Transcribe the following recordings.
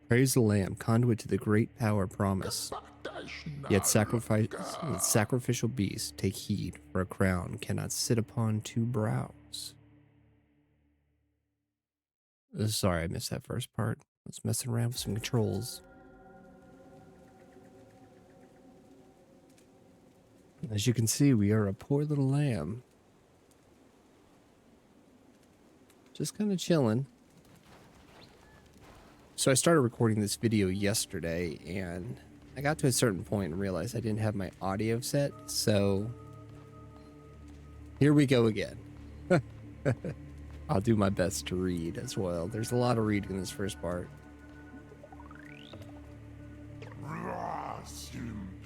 Praise the Lamb, conduit to the great power promise. Yet sacrificial beasts, take heed, for a crown cannot sit upon two brows. Sorry, I missed that first part. I was messing around with some controls. As you can see, we are a poor little lamb. Just kind of chilling. So I started recording this video yesterday, and I got to a certain point and realized I didn't have my audio set, so here we go again. I'll do my best to read as well. There's a lot of reading in this first part.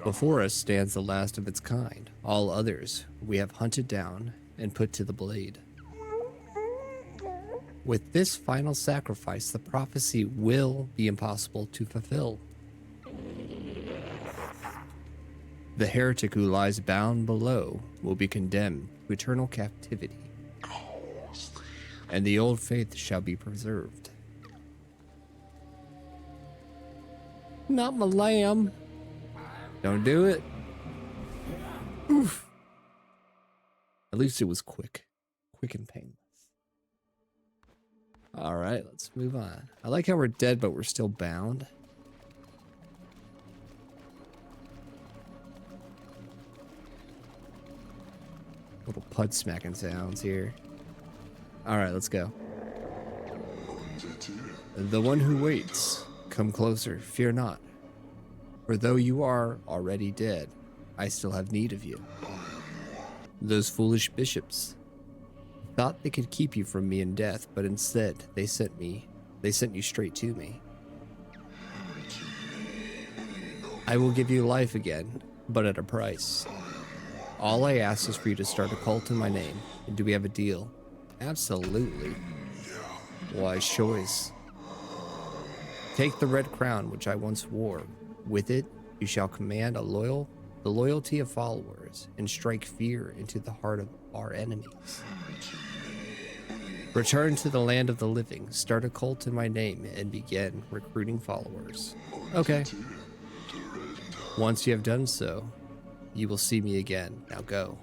Before us stands the last of its kind. All others we have hunted down and put to the blade. With this final sacrifice, the prophecy will be impossible to fulfill. The heretic who lies bound below will be condemned to eternal captivity, and the old faith shall be preserved. Not my lamb. Don't do it. Oof. At least it was quick. Quick and painless. Alright, let's move on. I like how we're dead, but we're still bound. Little pud smacking sounds here. Alright, let's go. The one who waits, come closer, fear not. For though you are already dead, I still have need of you. Those foolish bishops thought they could keep you from me in death, but instead they sent you straight to me. I will give you life again, but at a price. All I ask is for you to start a cult in my name. And do we have a deal? Absolutely. Wise choice. Take the red crown which I once wore. With it, you shall command the loyalty of followers and strike fear into the heart of our enemies. Return to the land of the living, start a cult in my name, and begin recruiting followers. Okay. Once you have done so, you will see me again. Now go.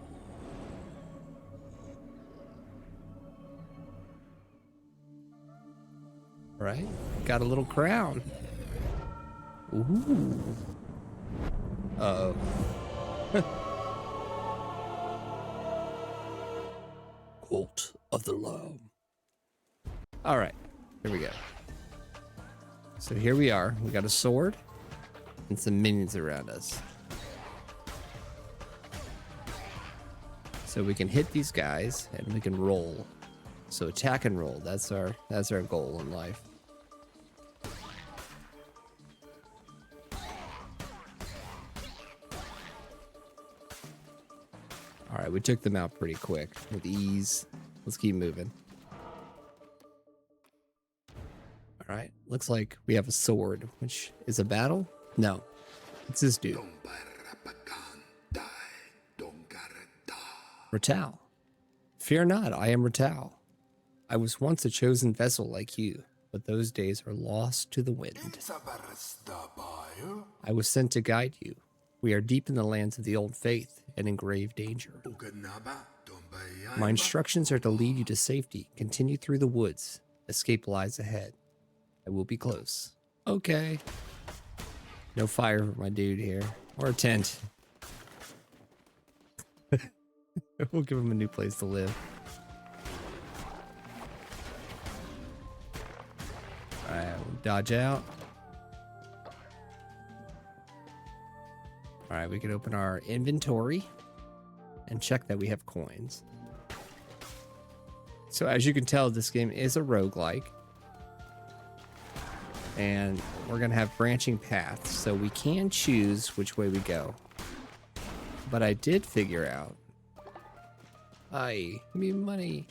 Right? Got a little crown. Ooh. Uh-oh. Cult of the Lamb. All right, here we go. So here we are. We got a sword and some minions around us. So we can hit these guys and we can roll. So attack and roll. That's our goal in life. All right, we took them out pretty quick with ease. Let's keep moving. All right, looks like we have a sword, which is a battle? No, it's this dude. Ratal. Fear not, I am Ratal. I was once a chosen vessel like you, but those days are lost to the wind. I was sent to guide you. We are deep in the lands of the old faith and in grave danger. My instructions are to lead you to safety. Continue through the woods. Escape lies ahead. I will be close. Okay. No fire for my dude here. Or a tent. We'll give him a new place to live. Alright, we'll dodge out. Alright, we can open our inventory and check that we have coins. So as you can tell, this game is a roguelike. And we're going to have branching paths, so we can choose which way we go. But I did figure out... Aye, give me money.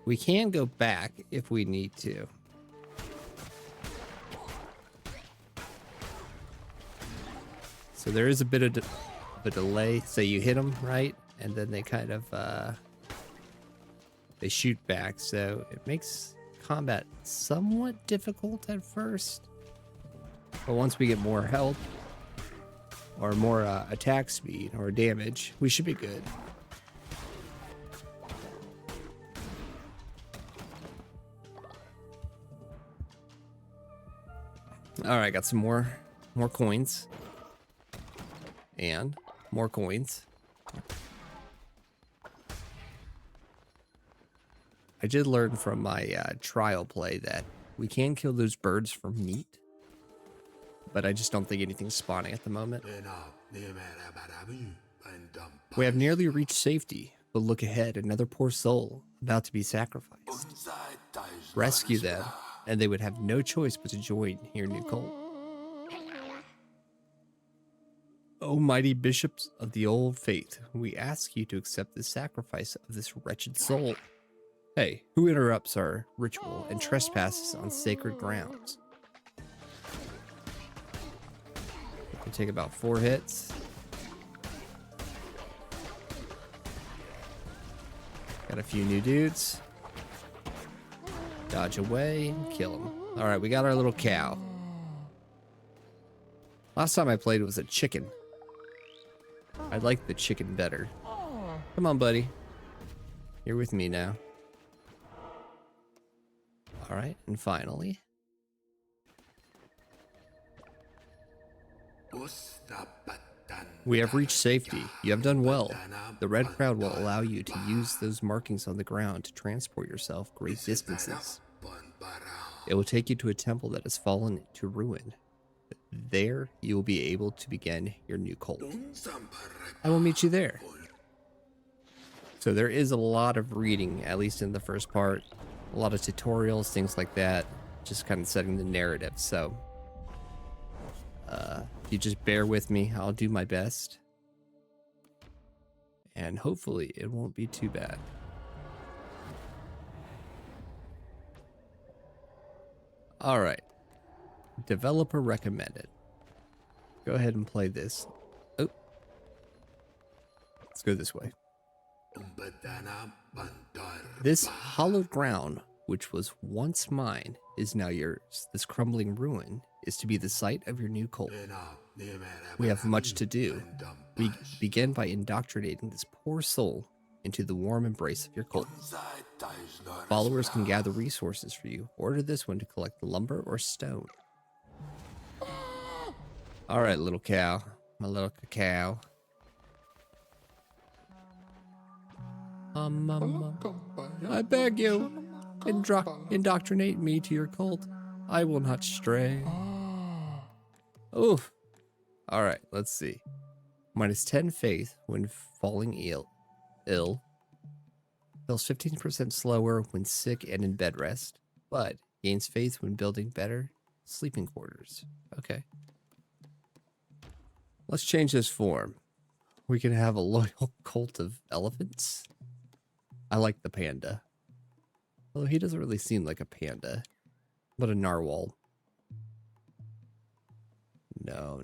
We can go back if we need to. So there is a bit of a delay. So you hit them, right? And then they kind of They shoot back, so it makes combat somewhat difficult at first. But once we get more health, or more attack speed, or damage, we should be good. Alright, got some more coins. And more coins. I did learn from my trial play that we can kill those birds for meat, but I just don't think anything's spawning at the moment. We have nearly reached safety, but look ahead, another poor soul about to be sacrificed. Rescue them, and they would have no choice but to join your new cult. O mighty bishops of the old faith, we ask you to accept the sacrifice of this wretched soul. Hey, who interrupts our ritual and trespasses on sacred grounds? We can take about 4 hits. Got a few new dudes. Dodge away and kill them. Alright, we got our little cow. Last time I played was a chicken. I like the chicken better. Come on, buddy. You're with me now. Alright, and finally. We have reached safety. You have done well. The red crowd will allow you to use those markings on the ground to transport yourself great distances. It will take you to a temple that has fallen to ruin. There, you will be able to begin your new cult. I will meet you there. So there is a lot of reading, at least in the first part. A lot of tutorials, things like that. Just kind of setting the narrative. So, if you just bear with me, I'll do my best. And hopefully it won't be too bad. Alright. Developer recommended. Go ahead and play this. Oh. Let's go this way. This hallowed ground, which was once mine, is now yours. This crumbling ruin is to be the site of your new cult. We have much to do. We begin by indoctrinating this poor soul into the warm embrace of your cult. Followers can gather resources for you. Order this one to collect lumber or stone. Alright, little cow. My little cow. I beg you, indoctrinate me to your cult. I will not stray. Oof. Alright, let's see. Minus 10 faith when falling ill. Feels 15% slower when sick and in bed rest, but gains faith when building better sleeping quarters. Okay. Let's change this form. We can have a loyal cult of elephants. I like the panda. Although he doesn't really seem like a panda, but a narwhal. No.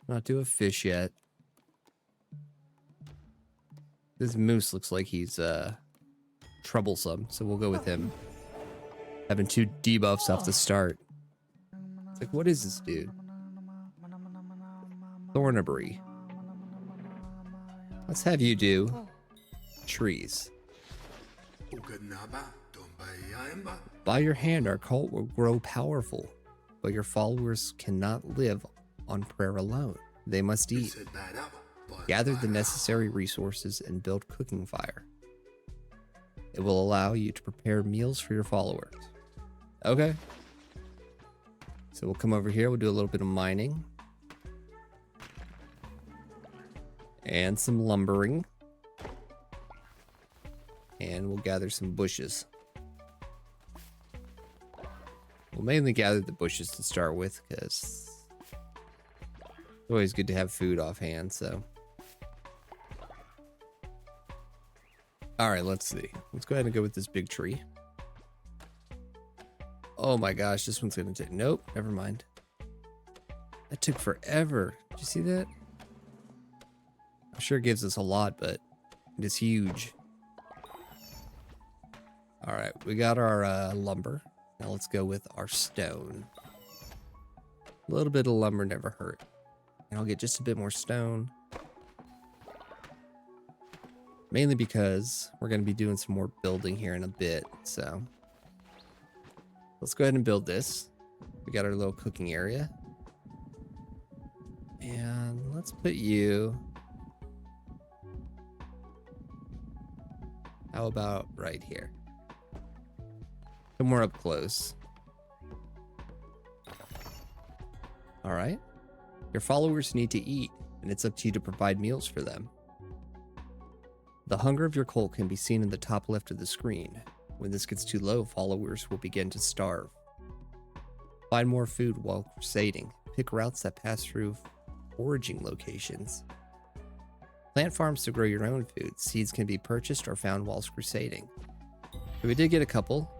Not do a fish yet. This moose looks like he's troublesome, so we'll go with him. Having 2 debuffs off the start. It's like, what is this dude? Thornaberry. Let's have you do trees. By your hand, our cult will grow powerful, but your followers cannot live on prayer alone. They must eat. Gather the necessary resources and build cooking fire. It will allow you to prepare meals for your followers. Okay. So we'll come over here. We'll do a little bit of mining. And some lumbering. And we'll gather some bushes. We'll mainly gather the bushes to start with, because it's always good to have food offhand, so. Alright, let's see. Let's go ahead and go with this big tree. Oh my gosh, this one's gonna take... Nope, never mind. That took forever. Did you see that? I'm sure it gives us a lot, but it is huge. All right, we got our lumber. Now let's go with our stone. A little bit of lumber never hurt. And I'll get just a bit more stone. Mainly because we're going to be doing some more building here in a bit. So let's go ahead and build this. We got our little cooking area. And let's put you... How about right here? Somewhere up close. All right. Your followers need to eat, and it's up to you to provide meals for them. The hunger of your cult can be seen in the top left of the screen. When this gets too low, followers will begin to starve. Find more food while crusading. Pick routes that pass through foraging locations. Plant farms to grow your own food. Seeds can be purchased or found whilst crusading. So we did get a couple.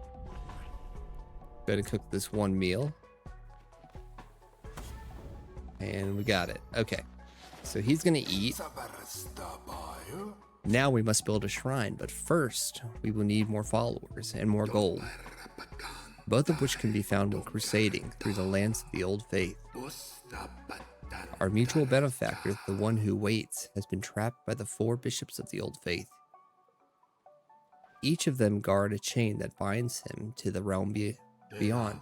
Go ahead and cook this one meal. And we got it. Okay. So he's going to eat. Now we must build a shrine, but first we will need more followers and more gold, both of which can be found when crusading through the lands of the old faith. Our mutual benefactor, the one who waits, has been trapped by the 4 bishops of the old faith. Each of them guard a chain that binds him to the realm beyond.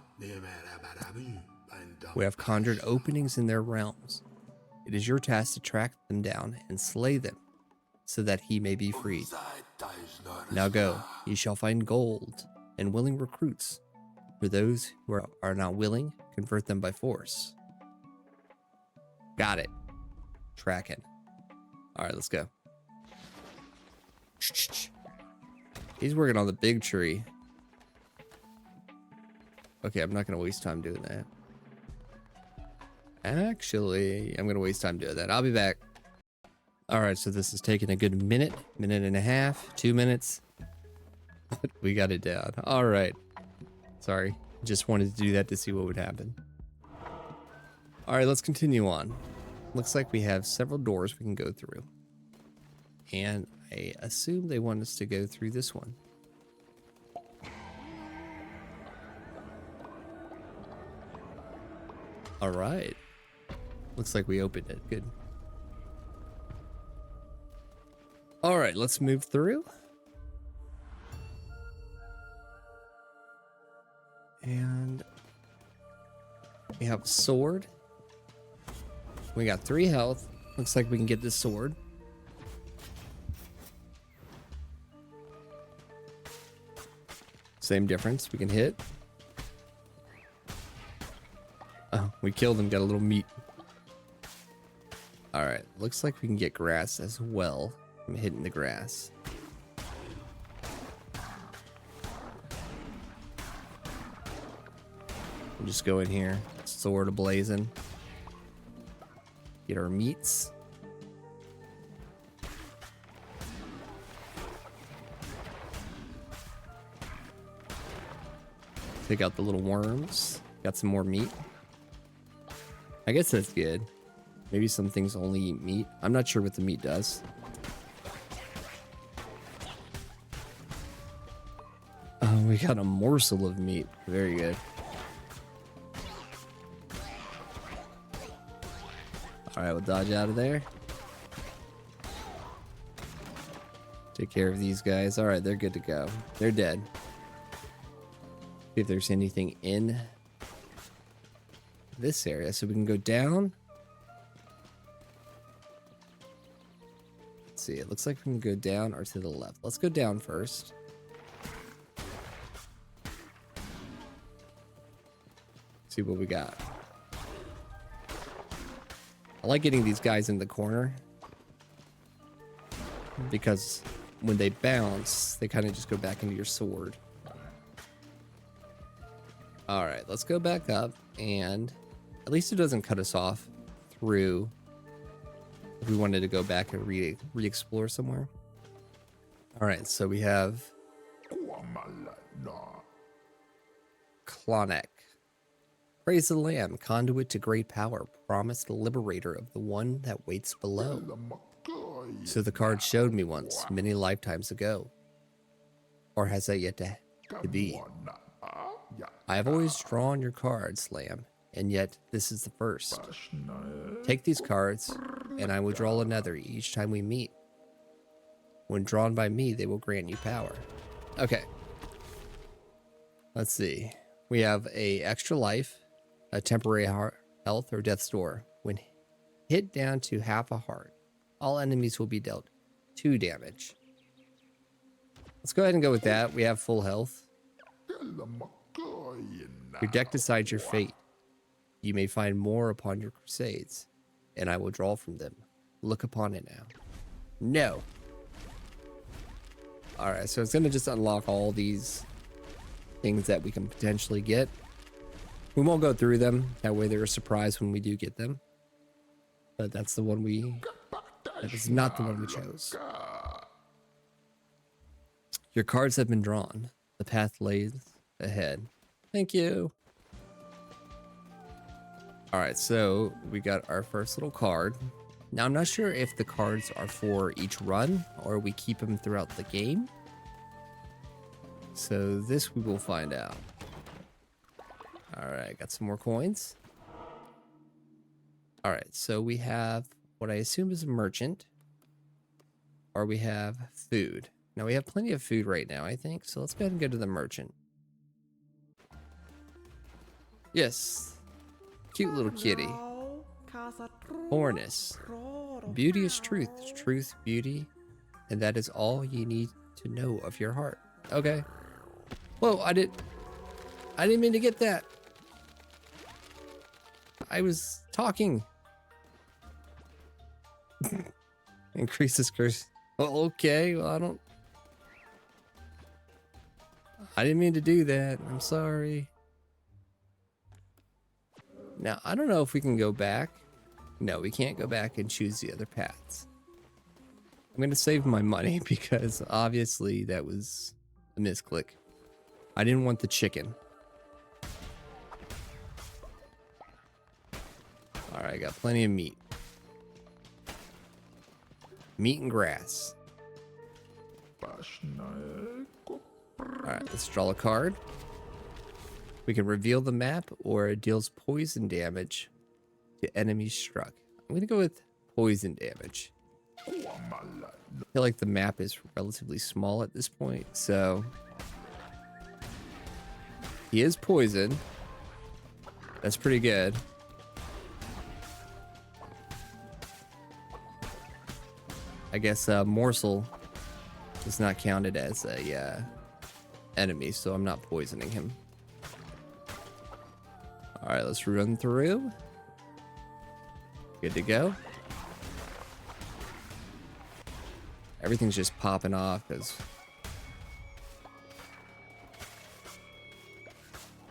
We have conjured openings in their realms. It is your task to track them down and slay them, so that he may be freed. Now go, ye shall find gold and willing recruits. For those who are not willing, convert them by force. Got it. Tracking. All right, let's go. He's working on the big tree. Okay, I'm not going to waste time doing that. Actually, I'm going to waste time doing that. I'll be back. All right, so this is taking a good minute and a half, 2 minutes. We got it down. All right. Sorry. Just wanted to do that to see what would happen. All right, let's continue on. Looks like we have several doors we can go through. And I assume they want us to go through this one. All right. Looks like we opened it. Good. All right, let's move through. And we have a sword. We got 3 health. Looks like we can get this sword. Same difference. We can hit. Oh, we killed him. Got a little meat. All right. Looks like we can get grass as well. I'm hitting the grass. We'll just go in here. Sword ablazing. Get our meats. Take out the little worms. Got some more meat. I guess that's good. Maybe some things only eat meat. I'm not sure what the meat does. Oh, we got a morsel of meat. Very good. All right, we'll dodge out of there. Take care of these guys. All right, they're good to go. They're dead. See if there's anything in this area. So we can go down. Let's see. It looks like we can go down or to the left. Let's go down first. See what we got. I like getting these guys in the corner because when they bounce, they kind of just go back into your sword. All right, let's go back up, and at least it doesn't cut us off through if we wanted to go back and re-explore somewhere. All right, so we have Klonek. Praise the Lamb, conduit to great power, promised liberator of the one that waits below. So the card showed me once, many lifetimes ago. Or has that yet to to be. I have always drawn your cards, Lamb, and yet this is the first. Take these cards, and I will draw another each time we meet. When drawn by me, they will grant you power. Okay. Let's see. We have a extra life, a temporary health, or death's door. When hit down to half a heart, all enemies will be dealt 2 damage. Let's go ahead and go with that. We have full health. Your deck decides your fate. You may find more upon your crusades, and I will draw from them. Look upon it now. No. Alright, so it's going to just unlock all these things that we can potentially get. We won't go through them. That way they're a surprise when we do get them. But that's the one that is not the one we chose. Your cards have been drawn. The path lays ahead. Thank you. Alright, so we got our first little card. Now, I'm not sure if the cards are for each run or we keep them throughout the game. So this we will find out. Alright, got some more coins. Alright, so we have what I assume is a merchant. Or we have food. Now, we have plenty of food right now, I think. So let's go ahead and go to the merchant. Yes. Cute little kitty. Hornus. Beauty is truth. Truth, beauty. And that is all you need to know of your heart. Okay. Whoa, I didn't mean to get that. I was talking. Increases curse. Oh, okay, well, I didn't mean to do that. I'm sorry. Now, I don't know if we can go back. No, we can't go back and choose the other paths. I'm going to save my money because obviously that was a misclick. I didn't want the chicken. Alright, I got plenty of meat. Meat and grass. Alright, let's draw a card. We can reveal the map or it deals poison damage to enemies struck. I'm going to go with poison damage. I feel like the map is relatively small at this point, so he is poisoned. That's pretty good. I guess morsel is not counted as a enemy, so I'm not poisoning him. All right, let's run through. Good to go. Everything's just popping off because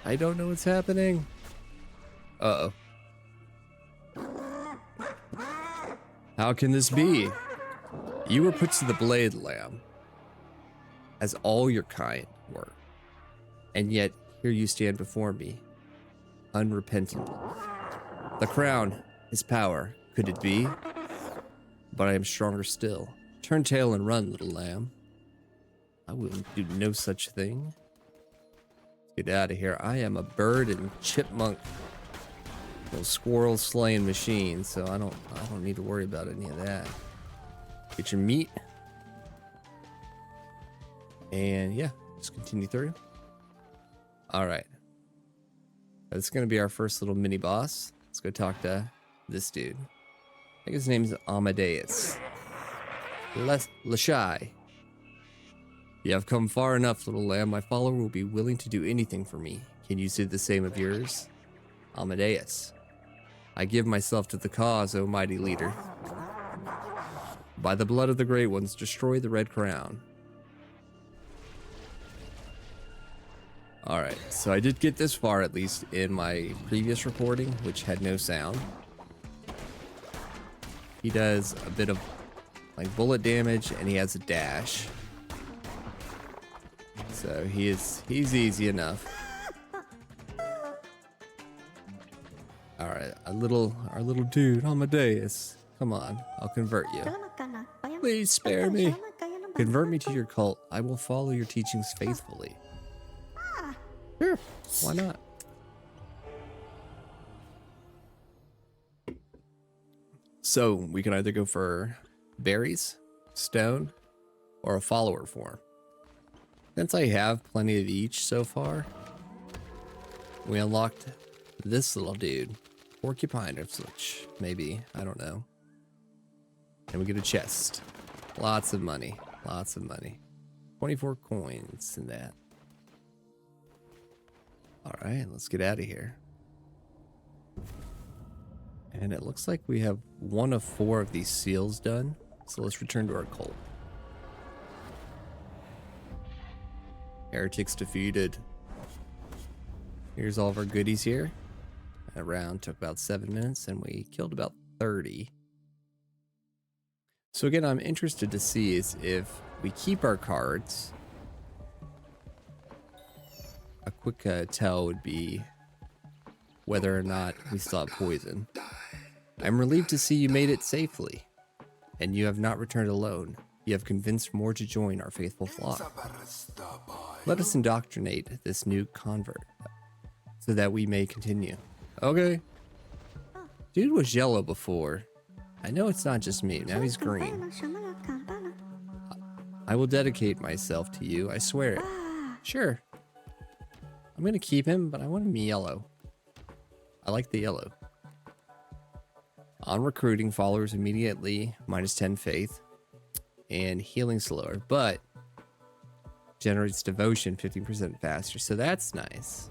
I don't know what's happening. Uh-oh. How can this be? You were put to the blade, Lamb, as all your kind were. And yet, here you stand before me, unrepentant. The crown is power, could it be? But I am stronger still. Turn tail and run, little lamb. I will do no such thing. Let's get out of here. I am a bird and chipmunk, little squirrel slaying machine, so I don't need to worry about any of that. Get your meat. And yeah, just continue through. All right. That's going to be our first little mini boss. Let's go talk to this dude. I think his name's Amadeus. Lashai. You have come far enough, little lamb. My follower will be willing to do anything for me. Can you say the same of yours? Amadeus. I give myself to the cause, O mighty leader. By the blood of the great ones, destroy the red crown. Alright, so I did get this far, at least in my previous recording, which had no sound. He does a bit of like bullet damage, and he has a dash. So he's easy enough. Alright, our little dude, Amadeus. Come on, I'll convert you. Please spare me. Convert me to your cult. I will follow your teachings faithfully. Sure, why not? So we can either go for berries, stone, or a follower form. Since I have plenty of each so far, we unlocked this little dude. Porcupine or such, maybe. I don't know. And we get a chest. Lots of money. Lots of money. 24 coins in that. Alright, let's get out of here. And it looks like we have 1 of 4 of these seals done. So let's return to our cult. Heretics defeated. Here's all of our goodies here. That round took about 7 minutes and we killed about 30. So again, I'm interested to see is if we keep our cards. A quick tell would be whether or not we still have poison. I'm relieved to see you made it safely, and you have not returned alone. You have convinced more to join our faithful flock. Let us indoctrinate this new convert, so that we may continue. Okay. Dude was yellow before. I know it's not just me, now he's green. I will dedicate myself to you, I swear it. Sure. I'm gonna keep him, but I want him yellow. I like the yellow. On recruiting, followers immediately minus 10 faith and healing slower, but generates devotion 15% faster, so that's nice.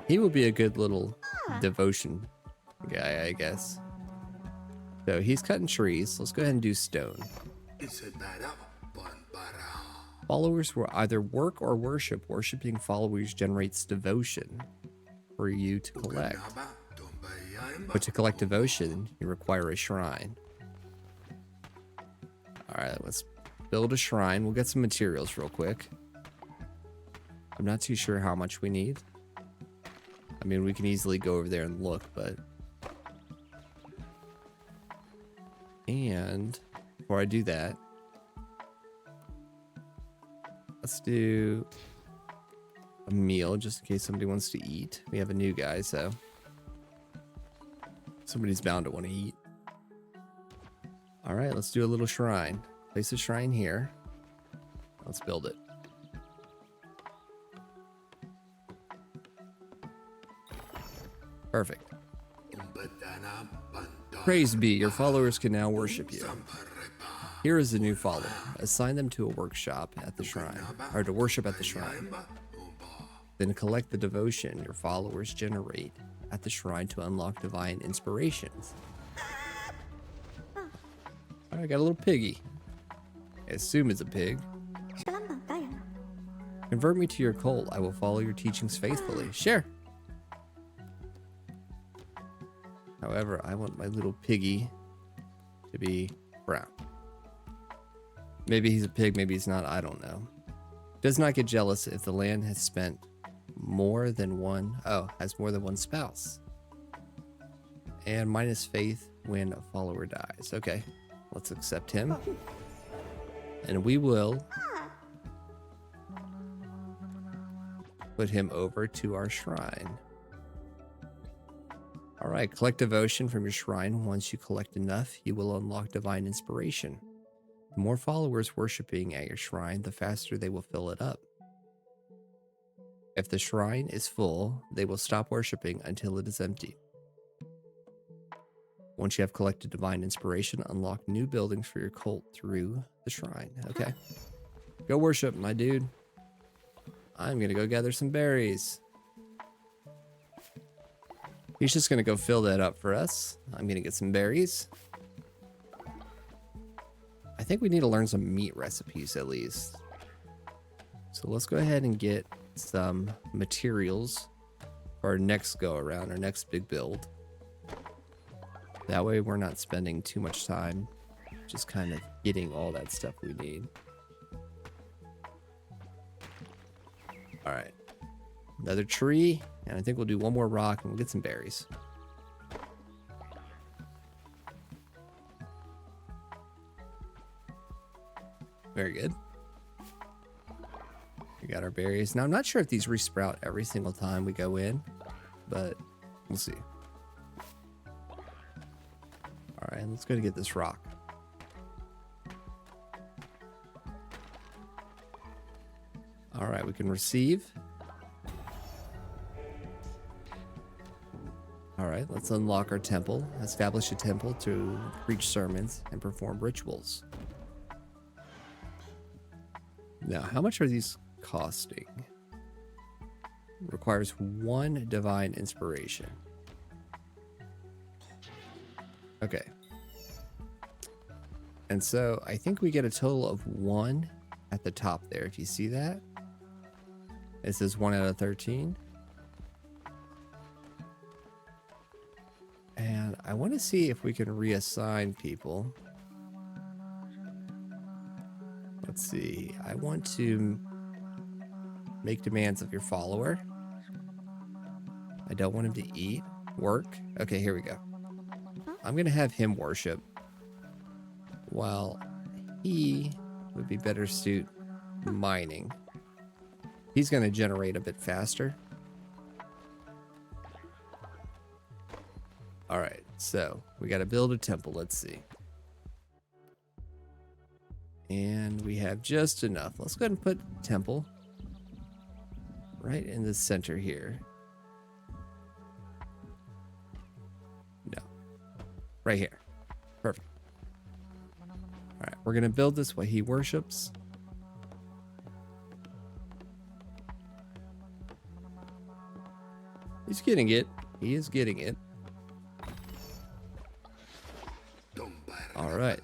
He will be a good little devotion guy, I guess. So he's cutting trees. Let's go ahead and do stone. Followers will either work or worship. Worshipping followers generates devotion for you to collect. But to collect devotion, you require a shrine. Alright, let's build a shrine. We'll get some materials real quick. I'm not too sure how much we need. I mean, we can easily go over there and look, but... And before I do that, let's do a meal just in case somebody wants to eat. We have a new guy, so somebody's bound to want to eat. All right, let's do a little shrine. Place a shrine here. Let's build it. Perfect. Praise be, your followers can now worship you. Here is a new follower. Assign them to a workshop at the shrine, or to worship at the shrine. Then collect the devotion your followers generate at the shrine to unlock divine inspirations. Alright, I got a little piggy. I assume it's a pig. Convert me to your cult. I will follow your teachings faithfully. Sure. However, I want my little piggy to be brown. Maybe he's a pig, maybe he's not, I don't know. Does not get jealous if the land has spent more than one, has more than one spouse. And minus faith when a follower dies. Okay, let's accept him. And we will put him over to our shrine. Alright, collect devotion from your shrine. Once you collect enough, you will unlock divine inspiration. The more followers worshiping at your shrine, the faster they will fill it up. If the shrine is full, they will stop worshiping until it is empty. Once you have collected divine inspiration, unlock new buildings for your cult through the shrine. Okay. Go worship, my dude. I'm gonna go gather some berries. He's just gonna go fill that up for us. I'm gonna get some berries. I think we need to learn some meat recipes at least. So let's go ahead and get some materials for our next go around, our next big build. That way we're not spending too much time just kind of getting all that stuff we need. All right, another tree, and I think we'll do one more rock and we'll get some berries. Very good. We We got our berries. Now, I'm not sure if these resprout every single time we go in, but we'll see. All right, let's go to get this rock. All right, we can receive. All right, let's unlock our temple. Establish a temple to preach sermons and perform rituals. Now, how much are these costing? Requires 1 divine inspiration. Okay. And so I think we get a total of 1 at the top there. If you see that, it says 1 out of 13. And I want to see if we can reassign people. Let's see. I want to make demands of your follower. I don't want him to eat, work. Okay, here we go. I'm going to have him worship, while he would be better suit mining. He's going to generate a bit faster. All right, so we got to build a temple. Let's see. And we have just enough. Let's go ahead and put temple right in the center here. No, right here. Perfect. All right, we're going to build this while he worships. He's getting it. He is getting it. All right.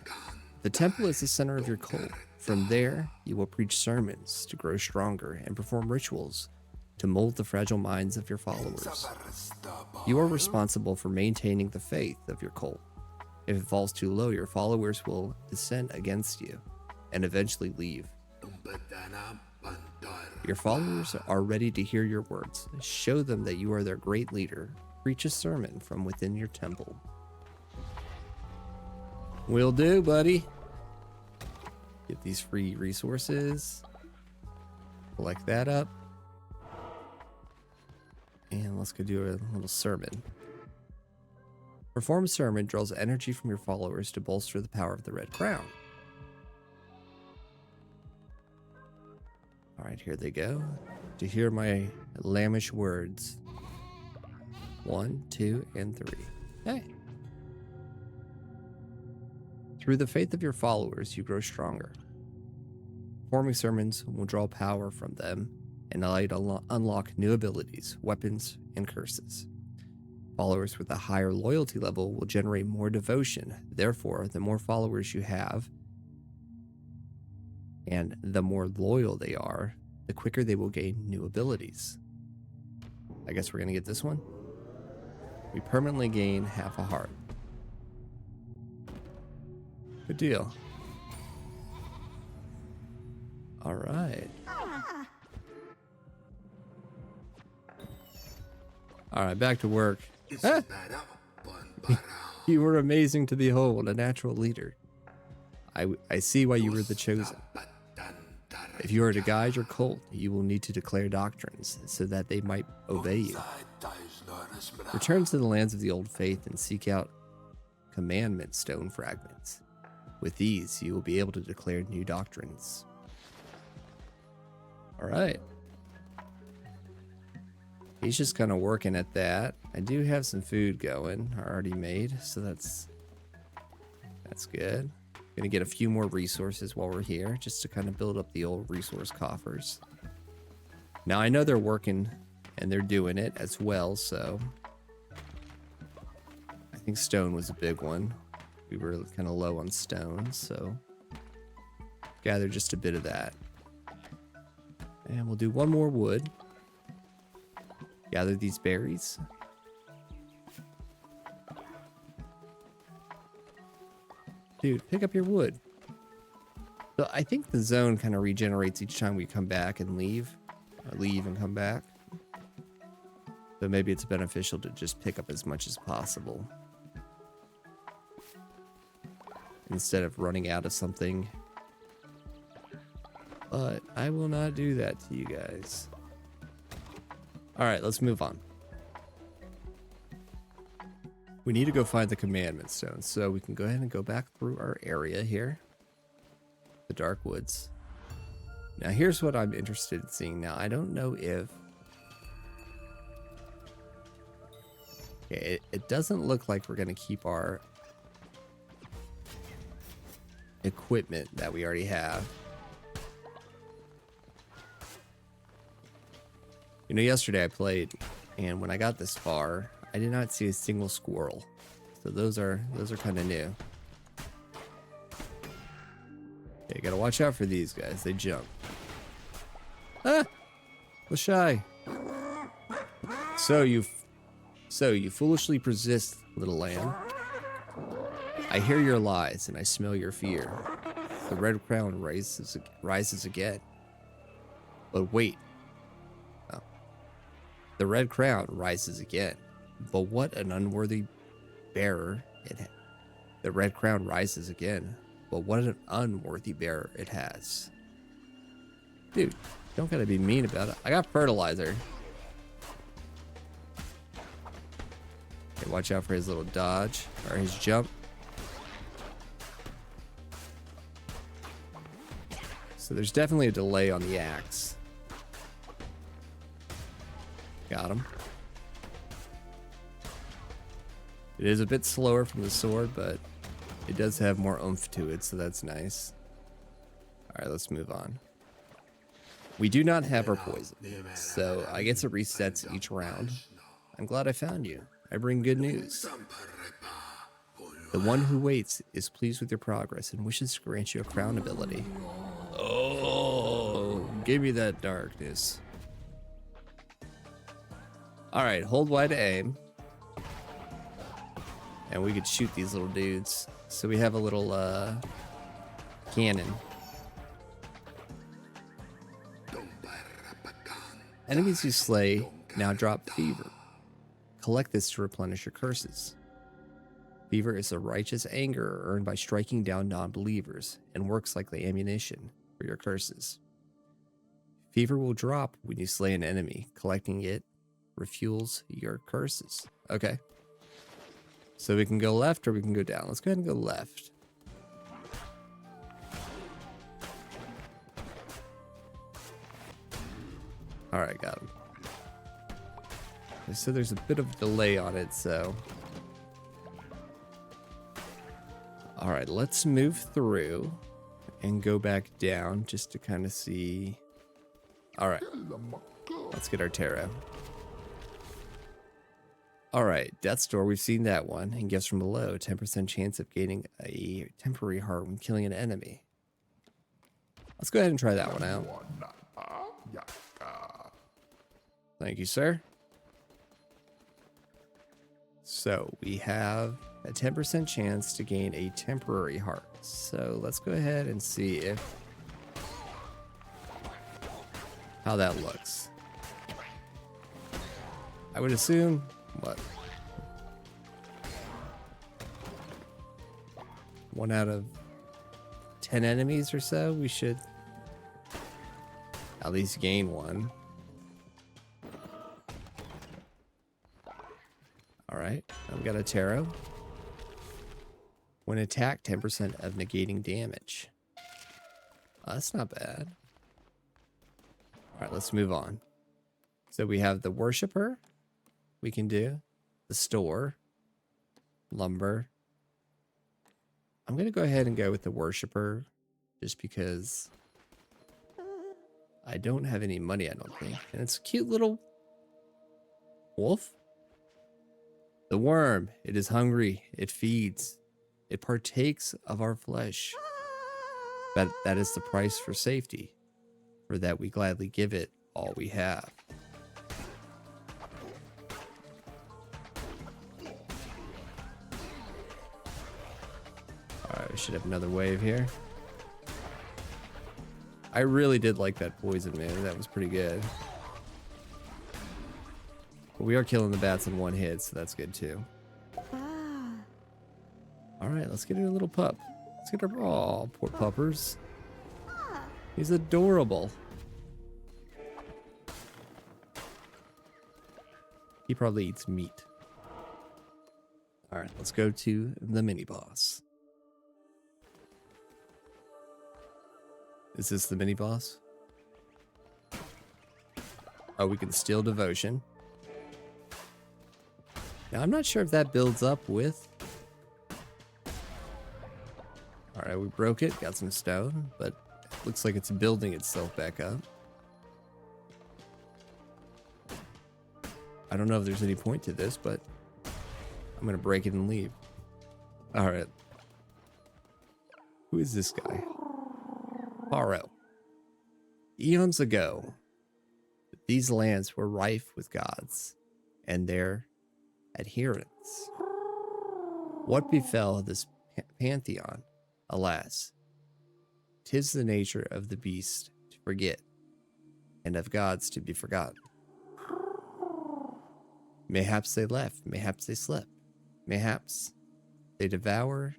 The temple is the center of your cult. From there, you will preach sermons to grow stronger and perform rituals to mold the fragile minds of your followers. You are responsible for maintaining the faith of your cult. If it falls too low, your followers will dissent against you and eventually leave. Your followers are ready to hear your words. Show them that you are their great leader. Preach a sermon from within your temple. Will do, buddy. Get these free resources. Collect that up. And let's go do a little sermon. Perform a sermon draws energy from your followers to bolster the power of the Red Crown. All right, here they go. To hear my lambish words. 1, 2, and 3. Hey. Through the faith of your followers, you grow stronger. Performing sermons will draw power from them and allow you to unlock new abilities, weapons, and curses. Followers with a higher loyalty level will generate more devotion. Therefore, the more followers you have, and the more loyal they are, the quicker they will gain new abilities. I guess we're going to get this one. We permanently gain half a heart. Good deal. All right. All right, back to work. Ah! You were amazing to behold, a natural leader. I see why you were the chosen. If you are to guide your cult, you will need to declare doctrines so that they might obey you. Return to the lands of the old faith and seek out commandment stone fragments. With these, you will be able to declare new doctrines. All right. He's just kind of working at that. I do have some food going, already made, so that's good. Gonna get a few more resources while we're here, just to kind of build up the old resource coffers. Now I know they're working and they're doing it as well, so I think stone was a big one. We were kind of low on stone, so gather just a bit of that. And we'll do one more wood. Gather these berries. Dude, pick up your wood. So I think the zone kind of regenerates each time we come back and leave. Or leave and come back. So maybe it's beneficial to just pick up as much as possible. Instead of running out of something But I will not do that to you guys. Alright, let's move on. We need to go find the commandment stone, so we can go ahead and go back through our area here. The Dark Woods. Now here's what I'm interested in seeing. Now I don't know if... Okay, it doesn't look like we're going to keep our equipment that we already have. You know, yesterday I played, and when I got this far, I did not see a single squirrel. So those are kind of new. Okay, gotta watch out for these guys. They jump. Ah! Was shy. So you foolishly persist, little lamb. I hear your lies and I smell your fear. The red crown rises again. But wait. Oh. The red crown rises again. But what an unworthy bearer it has. The red crown rises again. But what an unworthy bearer it has. Dude, don't gotta be mean about it. I got fertilizer. Okay, watch out for his little dodge or his jump. So there's definitely a delay on the axe. Got him. It is a bit slower from the sword, but it does have more oomph to it, so that's nice. Alright, let's move on. We do not have our poison, so I guess it resets each round. I'm glad I found you. I bring good news. The one who waits is pleased with your progress and wishes to grant you a crown ability. Oh, give me that darkness. Alright, hold Y to aim. And we could shoot these little dudes. So we have a little cannon. Enemies you slay now drop fever. Collect this to replenish your curses. Fever is a righteous anger earned by striking down non-believers and works like the ammunition for your curses. Fever will drop when you slay an enemy. Collecting it refuels your curses. Okay. So we can go left or we can go down. Let's go ahead and go left. Alright, got him. So there's a bit of delay on it, so... Alright, let's move through and go back down just to kind of see... Alright, let's get our tarot. Alright, Death's Door, we've seen that one. And gifts from below, 10% chance of gaining a temporary heart when killing an enemy. Let's go ahead and try that one out. Thank you, sir. So we have a 10% chance to gain a temporary heart. So let's go ahead and see if how that looks. I would assume what? 1 out of 10 enemies or so, we should at least gain one. Alright, I've got a tarot. When attacked, 10% of negating damage. That's not bad. Alright, let's move on. So we have the Worshipper. We can do the store. Lumber. I'm going to go ahead and go with the Worshipper. Just because I don't have any money, I don't think. And it's a cute little wolf. The worm, it is hungry, it feeds, it partakes of our flesh. But that is the price for safety. For that we gladly give it all we have. Alright, we should have another wave here. I really did like that poison move, that was pretty good. But we are killing the bats in one hit, so that's good too. Alright, let's get her a little pup. Let's get her. Oh, poor puppers. He's adorable. He probably eats meat. All right, let's go to the mini boss. Is this the mini boss? Oh, we can steal devotion. Now, I'm not sure if that builds up with... All right, we broke it, got some stone, but it looks like it's building itself back up. I don't know if there's any point to this, but I'm going to break it and leave. All right. Who is this guy? Paro. Eons ago, these lands were rife with gods and their adherents. What befell this pantheon? Alas, 'tis the nature of the beast to forget, and of gods to be forgotten. Mayhaps they left, mayhaps they slept, mayhaps they devoured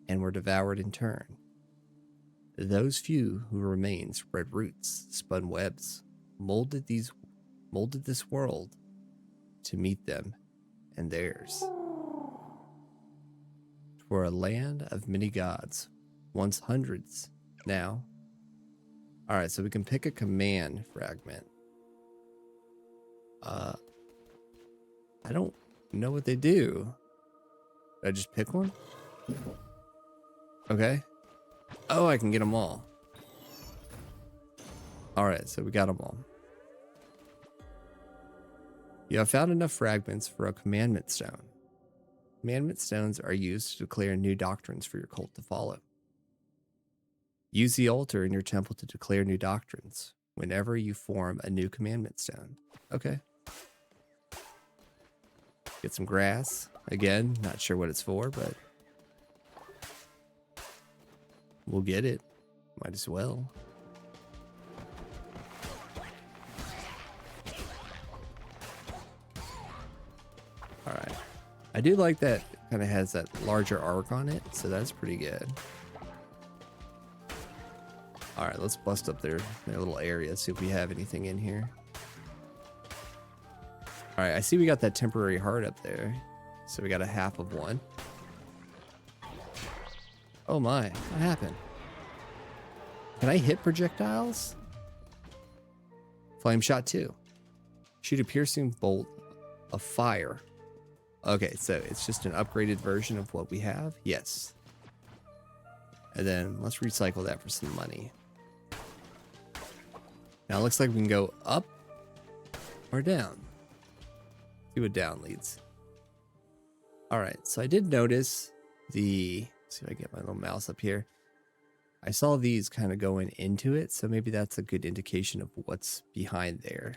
and were devoured in turn. Those few who remained spread roots, spun webs, molded this world to meet them and theirs. For a land of many gods, once hundreds, now. All right, so we can pick a command fragment. I don't know what they do. Did I just pick one? Okay. Oh, I can get them all. All right, so we got them all. You have found enough fragments for a commandment stone. Commandment stones are used to declare new doctrines for your cult to follow. Use the altar in your temple to declare new doctrines whenever you form a new commandment stone. Okay. Get some grass. Again, not sure what it's for, but we'll get it. Might as well. All right. I do like that it kind of has that larger arc on it, so that's pretty good. All right, let's bust up their little area, see if we have anything in here. All right, I see we got that temporary heart up there, so we got a half of one. Oh my, what happened? Can I hit projectiles? Flame shot 2. Shoot a piercing bolt of fire. Okay, so it's just an upgraded version of what we have? Yes. And then let's recycle that for some money. Now it looks like we can go up or down. See what down leads. All right, so I did notice let's see if I get my little mouse up here. I saw these kind of going into it, so maybe that's a good indication of what's behind there.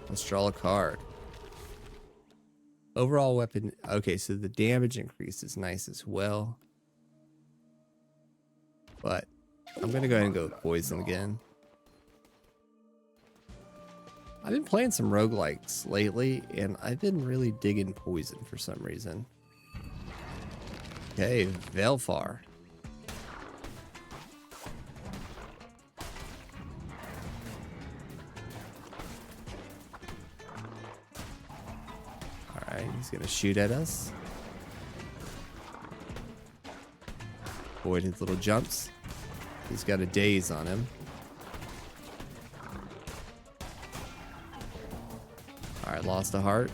Let's draw a card. Overall weapon. Okay, so the damage increase is nice as well. But I'm going to go ahead and go with poison again. I've been playing some roguelikes lately, and I've been really digging poison for some reason. Okay, Velfar. Alright, he's gonna shoot at us. Avoid his little jumps. He's got a daze on him. Alright, lost a heart.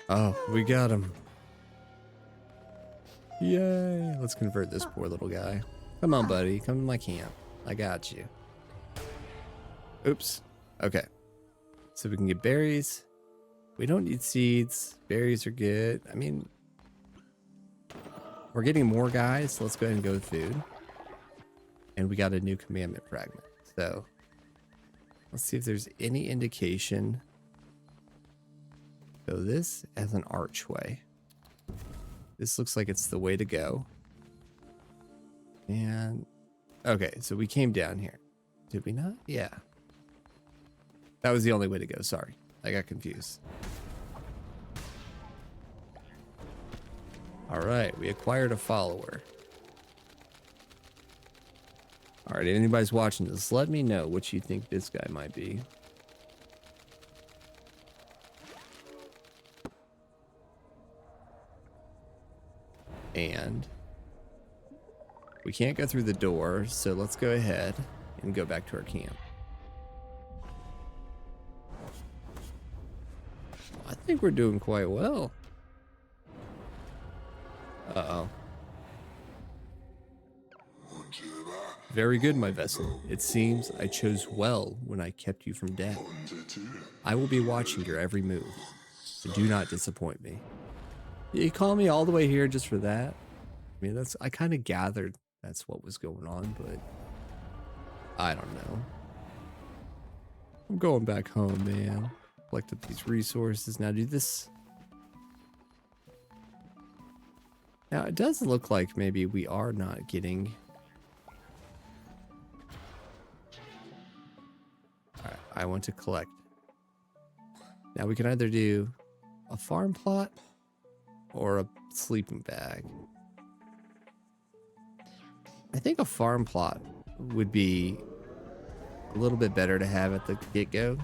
Oh, we got him. Yay. Let's convert this poor little guy. Come on, buddy. Come to my camp. I got you. Oops. Okay. So we can get berries. We don't need seeds. Berries are good. I mean, we're getting more guys. So let's go ahead and go with food. And we got a new commandment fragment. So let's see if there's any indication. So this as an archway. This looks like it's the way to go. And okay, so we came down here. Did we not? Yeah. That was the only way to go. Sorry. I got confused. All right, we acquired a follower. All right, anybody's watching this, let me know what you think this guy might be. And we can't go through the door, so let's go ahead and go back to our camp. I think we're doing quite well. Uh-oh. Very good, my vessel. It seems I chose well when I kept you from death. I will be watching your every move. So do not disappoint me. You call me all the way here just for that? I mean, I kind of gathered that's what was going on, but I don't know. I'm going back home, man. Collect up these resources. Now do this. Now it does look like maybe we are not getting... Alright, I want to collect. Now we can either do a farm plot or a sleeping bag. I think a farm plot would be a little bit better to have at the get-go.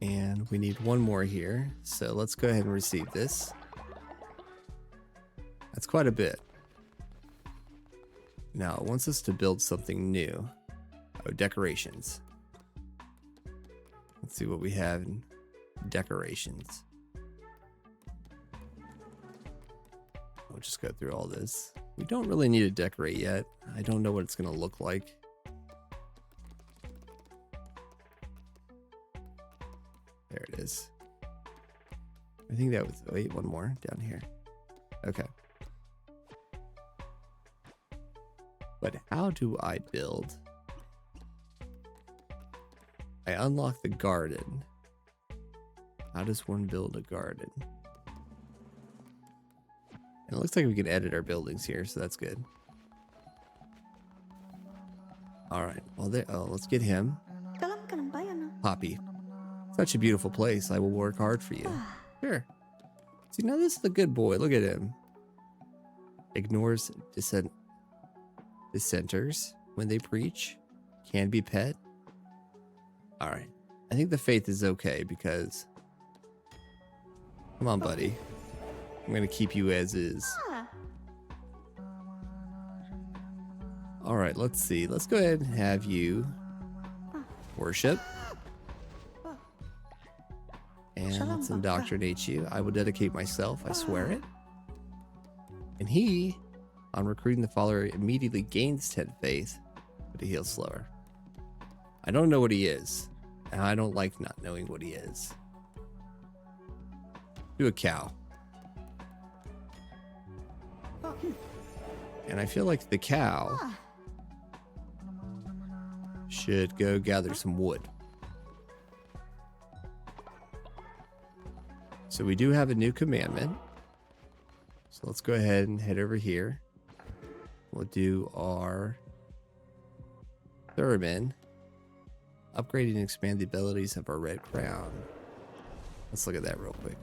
And we need one more here. So let's go ahead and receive this. That's quite a bit. Now it wants us to build something new. Oh, decorations. Let's see what we have in decorations. We'll just go through all this. We don't really need to decorate yet. I don't know what it's going to look like. There it is. I think that was... Wait, one more down here. Okay. But how do I build? I unlock the garden. How does one build a garden? And it looks like we can edit our buildings here, so that's good. All right. Well, there. Oh, let's get him. Poppy. Such a beautiful place. I will work hard for you. Sure. See, now this is the good boy. Look at him. Ignores dissenters when they preach. Can be pet. All right. I think the faith is okay because... Come on, buddy. I'm going to keep you as is. All right, let's see. Let's go ahead and have you worship. And let's indoctrinate you. I will dedicate myself. I swear it. And he, on recruiting the follower, immediately gains 10 faith, but he heals slower. I don't know what he is. And I don't like not knowing what he is. Do a cow. And I feel like the cow should go gather some wood. So we do have a new commandment. So let's go ahead and head over here. We'll do our theremin. Upgrade and expand the abilities of our red crown. Let's look at that real quick.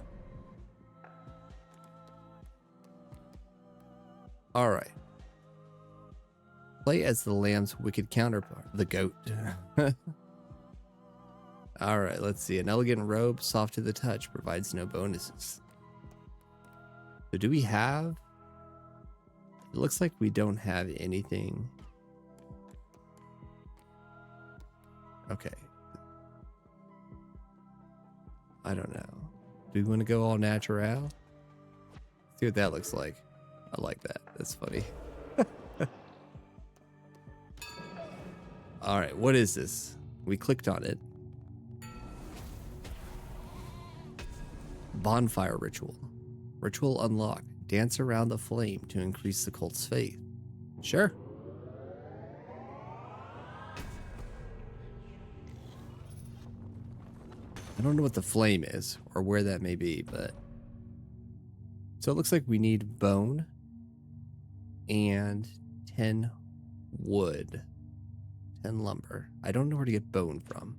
All right. Play as the lamb's wicked counterpart, the goat. All right, let's see. An elegant robe, soft to the touch, provides no bonuses. So do we have... It looks like we don't have anything. Okay. I don't know. Do we want to go all natural? See what that looks like. I like that. That's funny. All right, what is this? We clicked on it. Bonfire ritual. Ritual unlocked. Dance around the flame to increase the cult's faith. Sure. I don't know what the flame is or where that may be, but... So it looks like we need bone and 10 wood. 10 lumber. I don't know where to get bone from.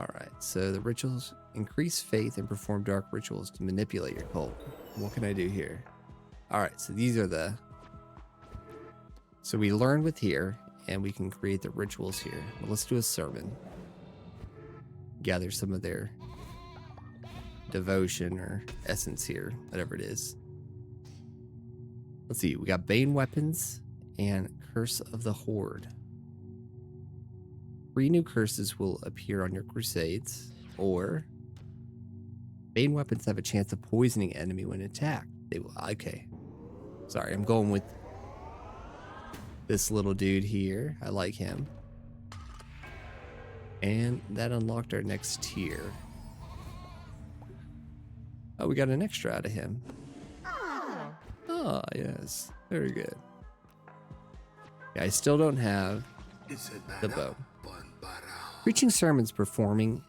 Alright, so the rituals increase faith and perform dark rituals to manipulate your cult. What can I do here? Alright, so these are the... So we learn with here, and we can create the rituals here. Well, let's do a sermon. Gather some of their devotion or essence here, whatever it is. Let's see, we got Bane weapons and Curse of the Horde. 3 new curses will appear on your crusades, or Bane weapons have a chance of poisoning enemy when attacked. They will, okay. Sorry, I'm going with this little dude here. I like him. And that unlocked our next tier. Oh, we got an extra out of him. Ah, yes. Very good. Yeah, I still don't have the bow. Preaching sermons, performing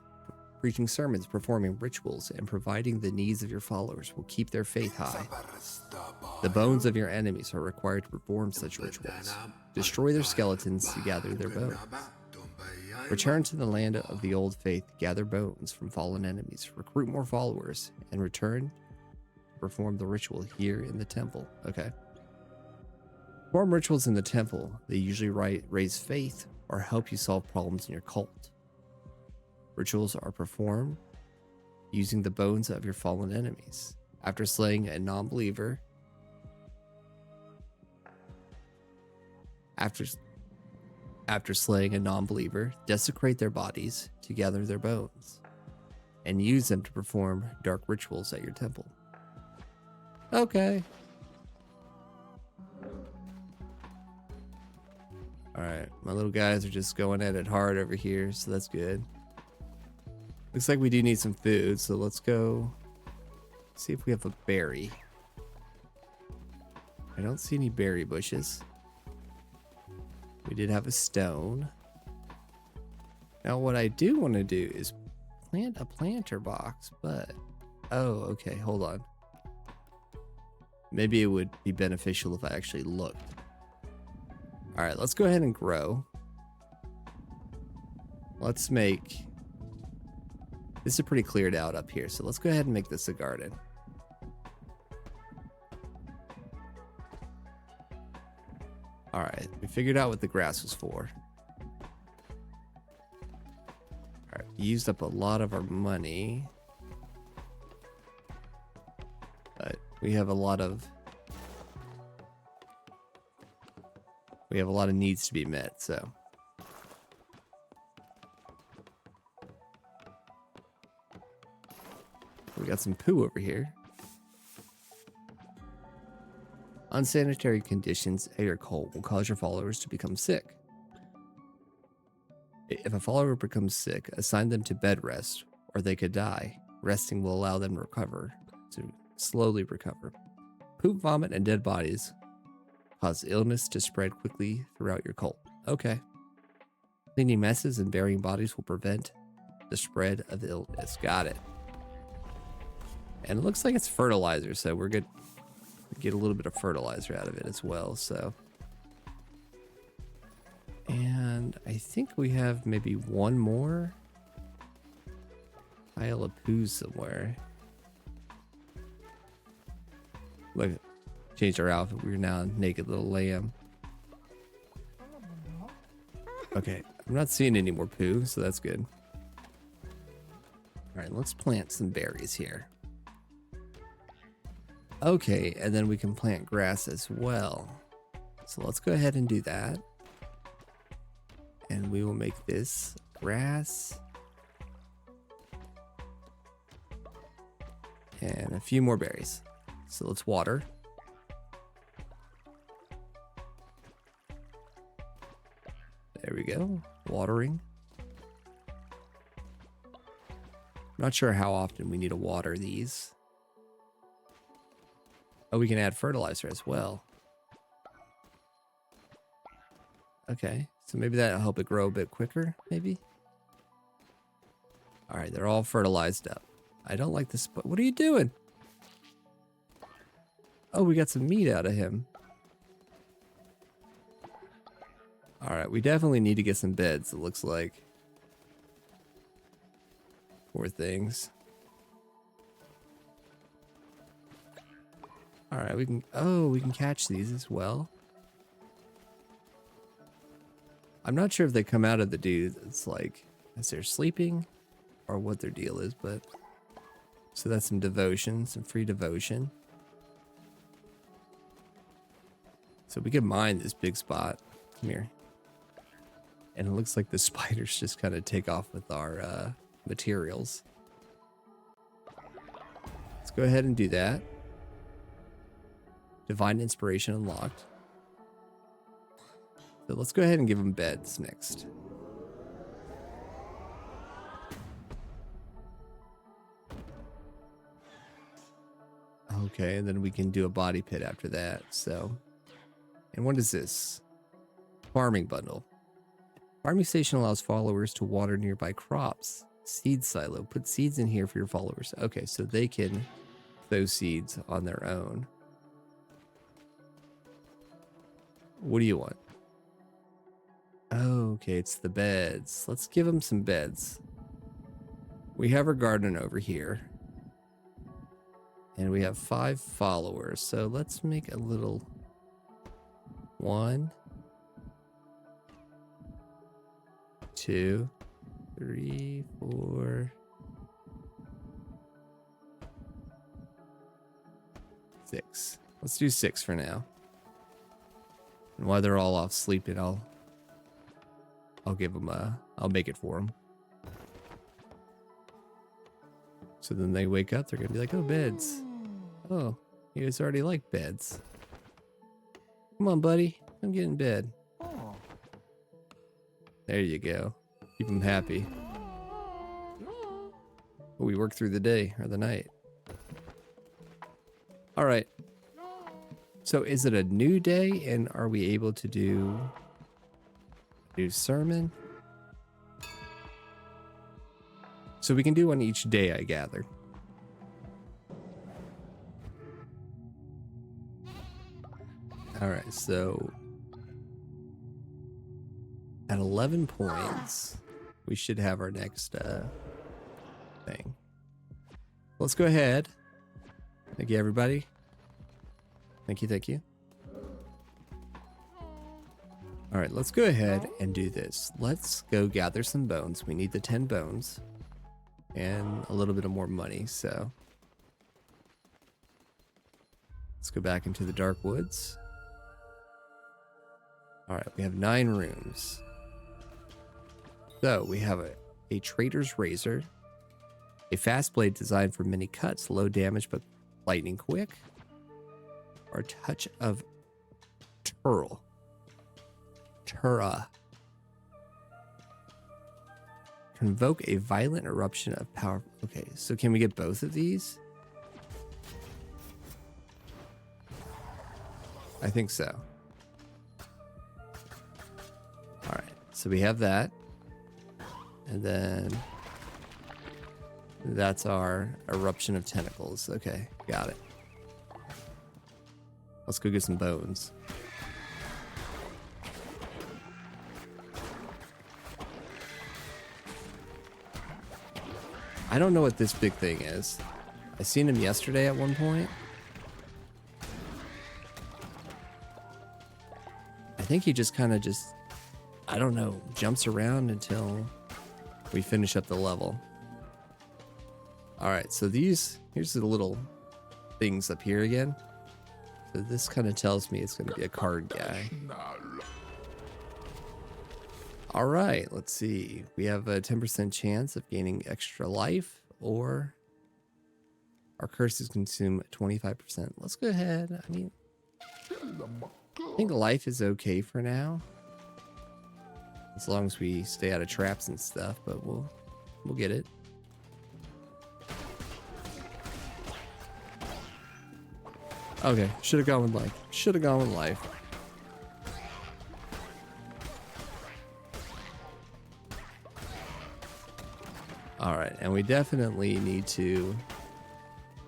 rituals, and providing the needs of your followers will keep their faith high. The bones of your enemies are required to perform such rituals. Destroy their skeletons to gather their bones. Return to the land of the old faith, gather bones from fallen enemies, recruit more followers, and return to perform the ritual here in the temple. Okay. Perform rituals in the temple. They usually raise faith or help you solve problems in your cult. Rituals are performed using the bones of your fallen enemies. After slaying a non-believer, desecrate their bodies to gather their bones and use them to perform dark rituals at your temple. Okay. Alright, my little guys are just going at it hard over here, so that's good. Looks like we do need some food, so let's go see if we have a berry. I don't see any berry bushes. We did have a stone. Now what I do want to do is plant a planter box, but... Oh, okay, hold on. Maybe it would be beneficial if I actually looked. Alright, let's go ahead and grow. Let's make... This is pretty cleared out up here, so let's go ahead and make this a garden. Alright, we figured out what the grass was for. Alright, we used up a lot of our money. But we have a lot of needs to be met, so. We got some poo over here. Unsanitary conditions at your cult will cause your followers to become sick. If a follower becomes sick, assign them to bed rest, or they could die. Resting will allow them to slowly recover. Poop, vomit, and dead bodies cause illness to spread quickly throughout your cult. Okay. Cleaning messes and burying bodies will prevent the spread of illness. Got it. And it looks like it's fertilizer, so we're good. We get a little bit of fertilizer out of it as well, so. And I think we have maybe one more pile of poo somewhere. Look, changed our outfit. We're now a naked little lamb. Okay, I'm not seeing any more poo, so that's good. All right, let's plant some berries here. Okay, and then we can plant grass as well. So let's go ahead and do that. And we will make this grass. And a few more berries. So let's water. There we go. Watering. Not sure how often we need to water these. Oh, we can add fertilizer as well. Okay, so maybe that'll help it grow a bit quicker, maybe? All right, they're all fertilized up. I don't like this, but what are you doing? Oh, we got some meat out of him. All right, we definitely need to get some beds, it looks like. Poor things. All right, we can catch these as well. I'm not sure if they come out of the dude. It's like as they're sleeping or what their deal is, but so that's some devotion, some free devotion. So we can mine this big spot. Come here. And it looks like the spiders just kind of take off with our materials. Let's go ahead and do that. Divine inspiration unlocked. So let's go ahead and give them beds next. Okay, and then we can do a body pit after that. So, and what is this? Farming bundle. Farming station allows followers to water nearby crops. Seed silo. Put seeds in here for your followers. Okay, so they can sow seeds on their own. What do you want? Oh, okay, it's the beds. Let's give them some beds. We have our garden over here. And we have 5 followers. So let's make a little 1, 2, 3, 4, 6. Let's do 6 for now. And while they're all off sleeping, I'll give them I'll make it for them. So then they wake up, they're gonna be like, oh, beds. Oh, you guys already like beds. Come on, buddy, come get in bed. There you go. Keep them happy. We work through the day or the night. All right. So is it a new day, and are we able to do a new sermon? So we can do one each day, I gather. All right, so at 11 points, we should have our next thing. Let's go ahead. Thank you, everybody. Thank you, thank you. All right, let's go ahead and do this. Let's go gather some bones. We need the 10 bones and a little bit of more money, so let's go back into the dark woods. All right, we have 9 rooms. So we have a trader's razor, a fast blade designed for many cuts, low damage but lightning quick, or touch of Tura. Convoke a violent eruption of power. Okay, so can we get both of these? I think so. All right, so we have that. And then that's our eruption of tentacles. Okay, got it. Let's go get some bones. I don't know what this big thing is. I seen him yesterday at one point. I think he just kind of I don't know, jumps around until we finish up the level. All right, so here's the little things up here again. So this kind of tells me it's going to be a card guy. All right, let's see. We have a 10% chance of gaining extra life, or our curses consume 25%. Let's go ahead. I mean, I think life is okay for now, as long as we stay out of traps and stuff. But we'll get it. Okay, should have gone with life. Should have gone with life. All right, and we definitely need to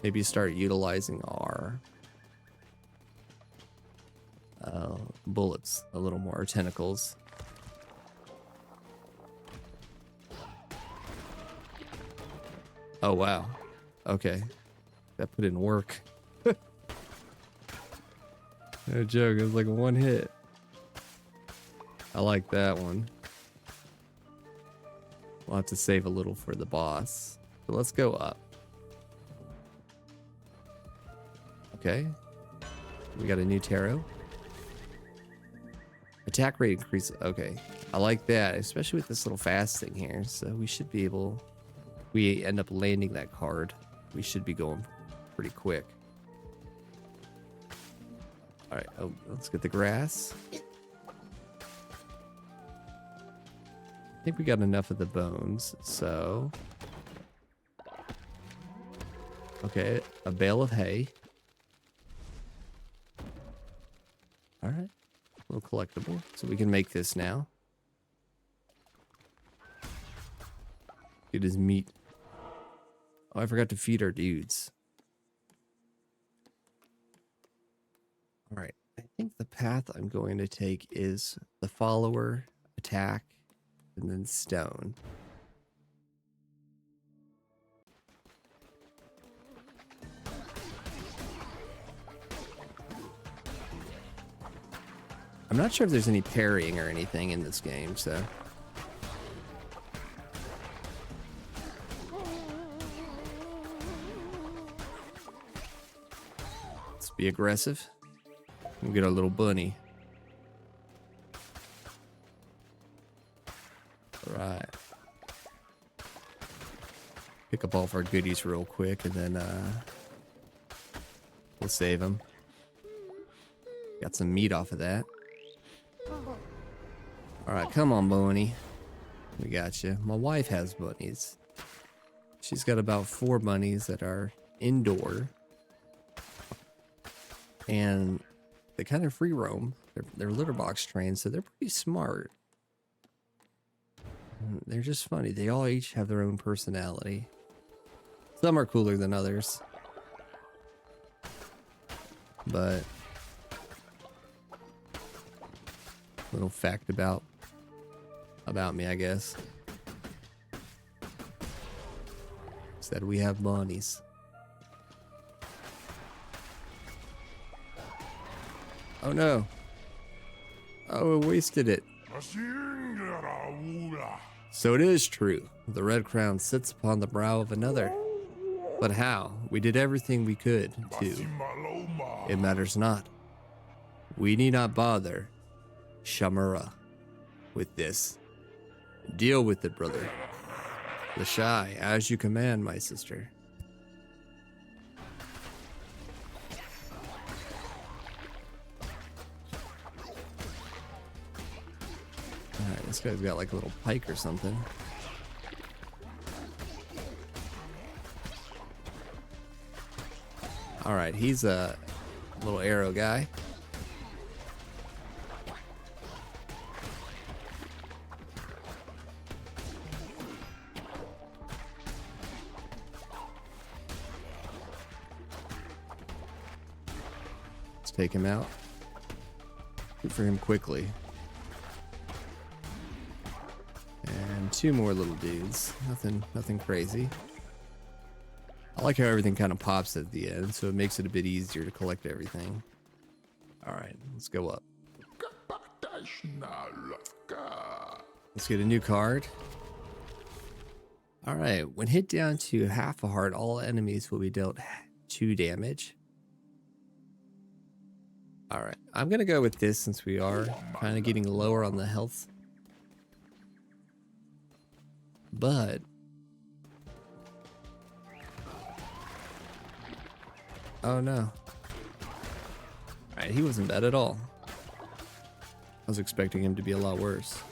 maybe start utilizing our bullets a little more, tentacles. Oh, wow. Okay. That put in work. No joke. It was like one hit. I like that one. We'll have to save a little for the boss. So let's go up. Okay. We got a new tarot. Attack rate increase. Okay. I like that, especially with this little fast thing here. So we should be able... we end up landing that card. We should be going pretty quick. All right. Oh, let's get the grass. I think we got enough of the bones, so... okay, a bale of hay. Alright, a little collectible, so we can make this now. Get his meat. Oh, I forgot to feed our dudes. Alright, I think the path I'm going to take is the follower, attack, and then stone. I'm not sure if there's any parrying or anything in this game, so... let's be aggressive. We'll get our little bunny. Alright. Pick up all of our goodies real quick, and then, we'll save them. Got some meat off of that. Alright, come on, bunny. We got you. My wife has bunnies. She's got about 4 bunnies that are indoor. And they kind of free roam. They're litter box trained, so they're pretty smart. And they're just funny. They all each have their own personality. Some are cooler than others. But... little fact about me, I guess. Said we have bunnies. Oh no. Oh, we wasted it. So it is true. The red crown sits upon the brow of another. But how? We did everything we could to. It matters not. We need not bother Shamura with this. Deal with it, brother. The shy, as you command, my sister. Alright, this guy's got like a little pike or something. Alright, he's a little arrow guy. Take him out. Shoot for him quickly. And 2 more little dudes. Nothing crazy. I like how everything kind of pops at the end, so it makes it a bit easier to collect everything. Alright, let's go up. Let's get a new card. Alright, when hit down to half a heart, all enemies will be dealt 2 damage. Alright, I'm gonna go with this since we are kind of getting lower on the health. But... oh no. Alright, he wasn't bad at all. I was expecting him to be a lot worse.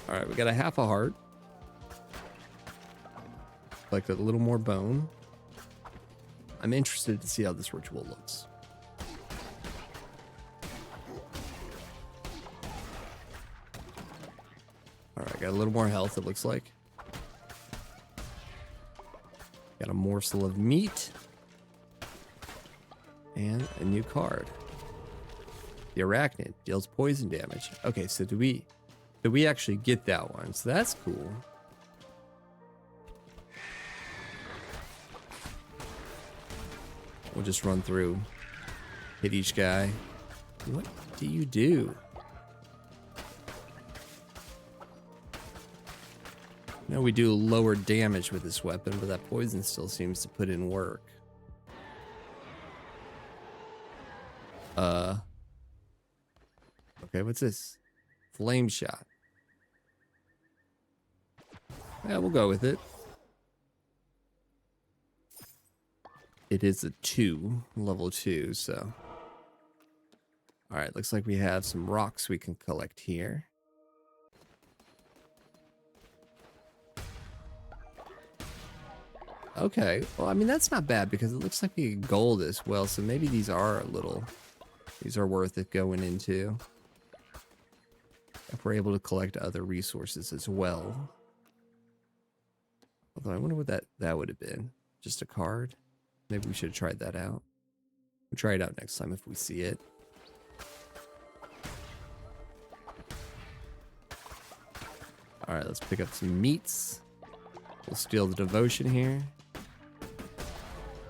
Alright, we got a half a heart. Like a little more bone. I'm interested to see how this ritual looks. Alright, got a little more health, it looks like. Got a morsel of meat. And a new card. The Arachnid deals poison damage. Okay, so do we actually get that one? So that's cool. We'll just run through, hit each guy. What do you do? No, we do lower damage with this weapon, but that poison still seems to put in work. Okay, what's this? Flame shot. Yeah, we'll go with it. It is a 2, level 2, so. Alright, looks like we have some rocks we can collect here. Okay, well, I mean, that's not bad because it looks like we get gold as well, so maybe these are worth it going into. If we're able to collect other resources as well. Although I wonder what that would have been. Just a card? Maybe we should have tried that out. We'll try it out next time if we see it. Alright, let's pick up some meats. We'll steal the devotion here.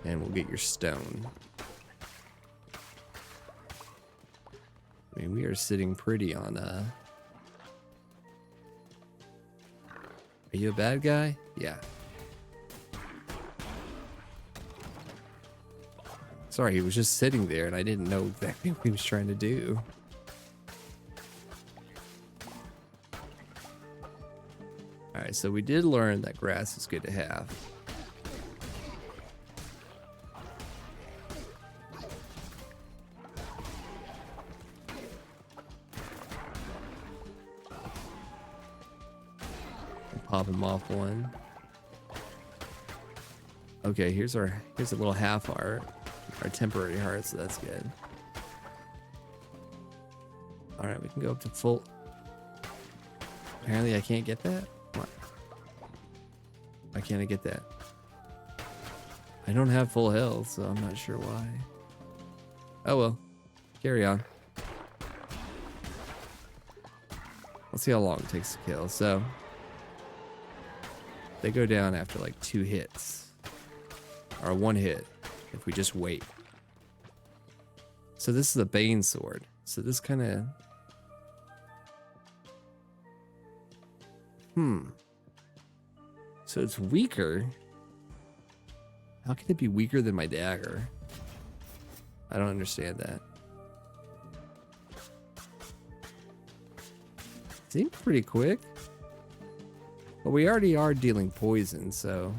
And we'll get your stone. I mean, we are sitting pretty on Are you a bad guy? Yeah. Sorry, he was just sitting there and I didn't know exactly what he was trying to do. Alright, so we did learn that grass is good to have. Pop him off one. Okay, here's a little half heart. Our temporary heart, so that's good. Alright, we can go up to full. Apparently I can't get that? Come on. Why can't I get that? I don't have full health, so I'm not sure why. Oh well. Carry on. Let's see how long it takes to kill. So they go down after like 2 hits. Or 1 hit. If we just wait. So this is a Bane sword. So this kind of... So it's weaker. How can it be weaker than my dagger? I don't understand that. Seems pretty quick. But we already are dealing poison, so...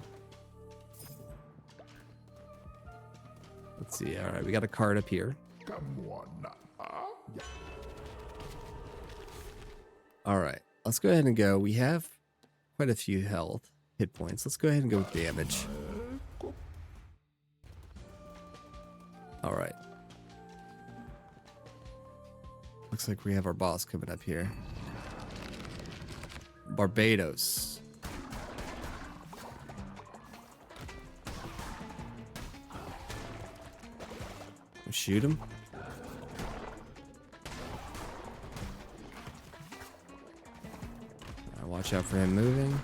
Let's see. All right, we got a card up here. All right, let's go ahead and go. We have quite a few hit points. Let's go ahead and go with damage. All right. Looks like we have our boss coming up here. Barbados. Shoot him. Watch out for him moving.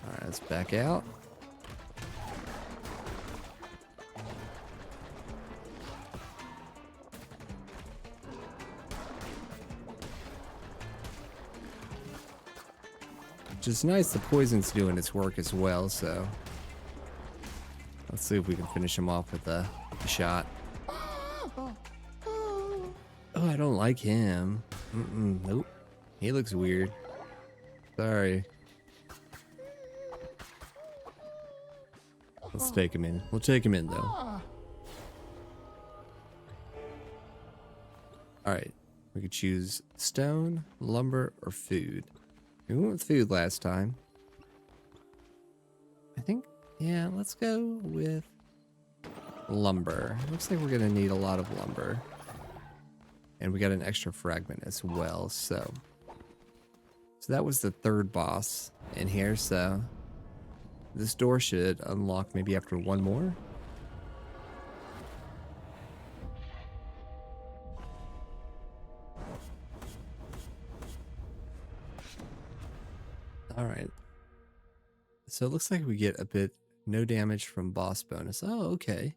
Alright, let's back out. Which is nice, the poison's doing its work as well, so let's see if we can finish him off with a shot. Oh, I don't like him. Nope. He looks weird. Sorry. Let's take him in. We'll take him in, though. Alright. We could choose stone, lumber, or food. We went with food last time. I think, yeah, let's go with lumber. Looks like we're going to need a lot of lumber. And we got an extra fragment as well, so that was the 3rd boss in here, so this door should unlock maybe after 1 more. All right. So it looks like we get a bit no damage from boss bonus. Oh, okay.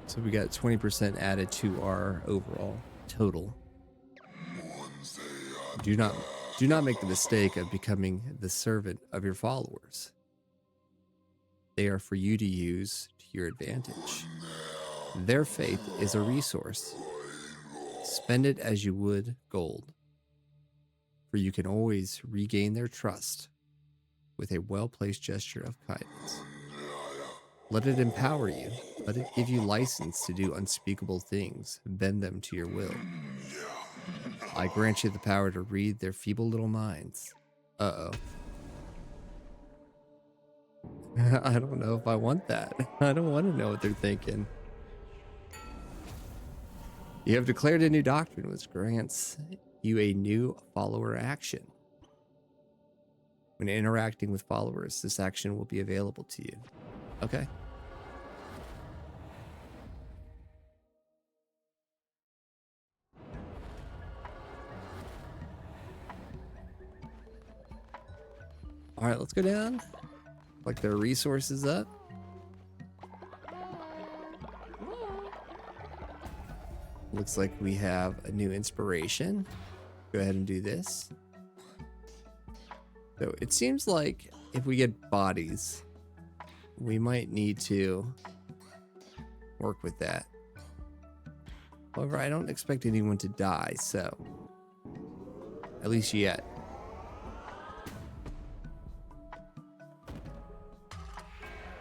So we got 20% added to our overall total. Do not make the mistake of becoming the servant of your followers. They are for you to use to your advantage. Their faith is a resource. Spend it as you would gold, for you can always regain their trust with a well-placed gesture of kindness. Let it empower you. Let it give you license to do unspeakable things. Bend them to your will. I grant you the power to read their feeble little minds. Uh-oh. I don't know if I want that. I don't want to know what they're thinking. You have declared a new doctrine which grants you a new follower action. When interacting with followers, this action will be available to you. Okay. All right, let's go down. Like their resources up. Looks like we have a new inspiration. Go ahead and do this. So it seems like if we get bodies, we might need to work with that. However, I don't expect anyone to die, so at least yet.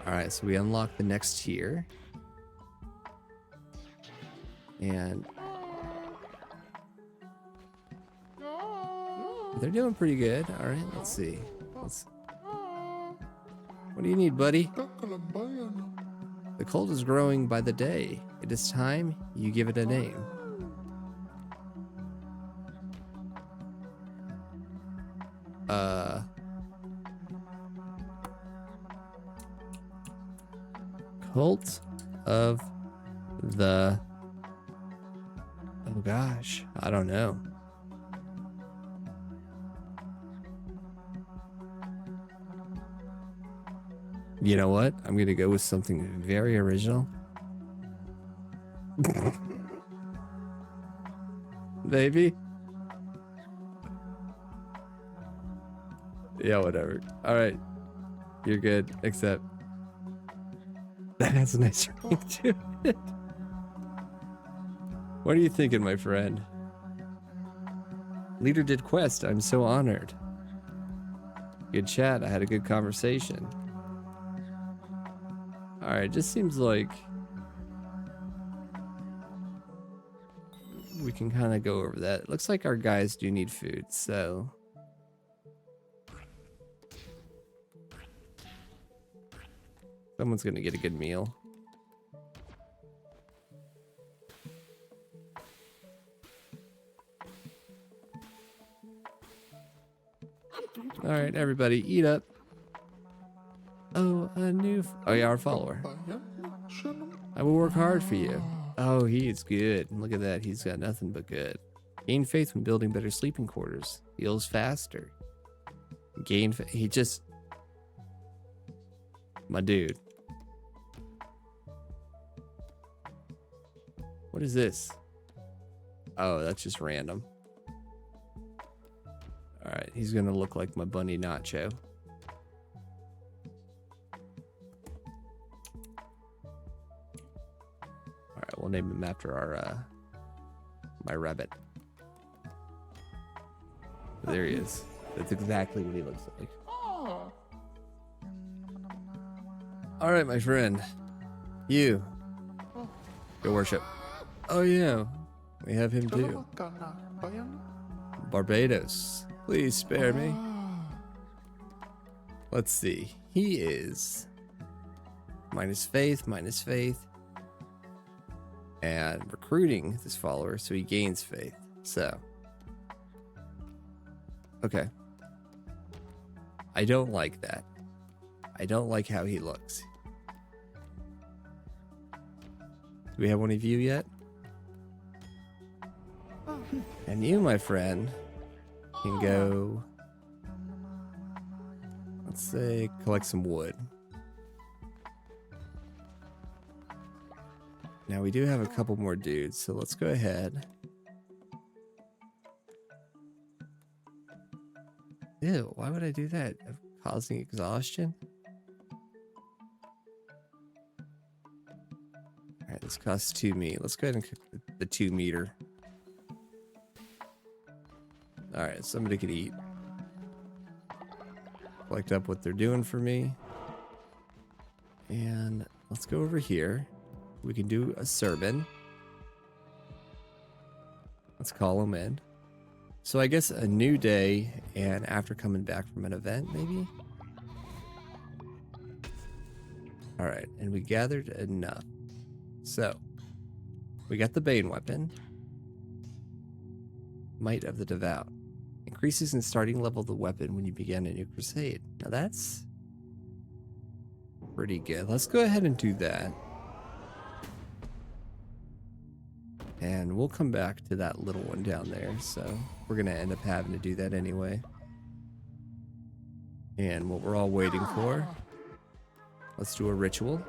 All right, so we unlock the next tier. And they're doing pretty good. All right, let's see. What do you need, buddy? The cult is growing by the day. It is time you give it a name. Cult of the... Oh gosh, I don't know. You know what? I'm gonna go with something very original. Maybe. Yeah, whatever. All right, you're good. Except that has a nice ring to it. What are you thinking, my friend? Leader did quest. I'm so honored. Good chat. I had a good conversation. All right, just seems like we can kind of go over that. It looks like our guys do need food, so someone's gonna get a good meal. All right, everybody, eat up. Oh, a new... Oh, yeah, our follower. I will work hard for you. Oh, he is good. Look at that. He's got nothing but good. Gain faith when building better sleeping quarters. Heals faster. He just... My dude. What is this? Oh, that's just random. All right, he's going to look like my bunny Nacho. All right, we'll name him after our my rabbit. There he is. That's exactly what he looks like. All right, my friend. You. Go worship. Oh, yeah. We have him too. Barbados. Please spare me. Let's see. He is minus faith. And recruiting this follower, so he gains faith. So, okay. I don't like that. I don't like how he looks. Do we have one of you yet? And you, my friend, can go... Let's say collect some wood. Now we do have a couple more dudes, so let's go ahead. Ew, why would I do that? Causing exhaustion? Alright, this costs 2 meat. Let's go ahead and cook the 2 meter. Alright, somebody could eat. Collect up what they're doing for me. And let's go over here. We can do a sermon. Let's call them in. So I guess a new day, and after coming back from an event, maybe? Alright, and we gathered enough. So, we got the Bane weapon. Might of the Devout. Increases in starting level of the weapon when you begin a new crusade. Now that's pretty good. Let's go ahead and do that. And we'll come back to that little one down there. So we're going to end up having to do that anyway. And what we're all waiting for. Let's do a ritual.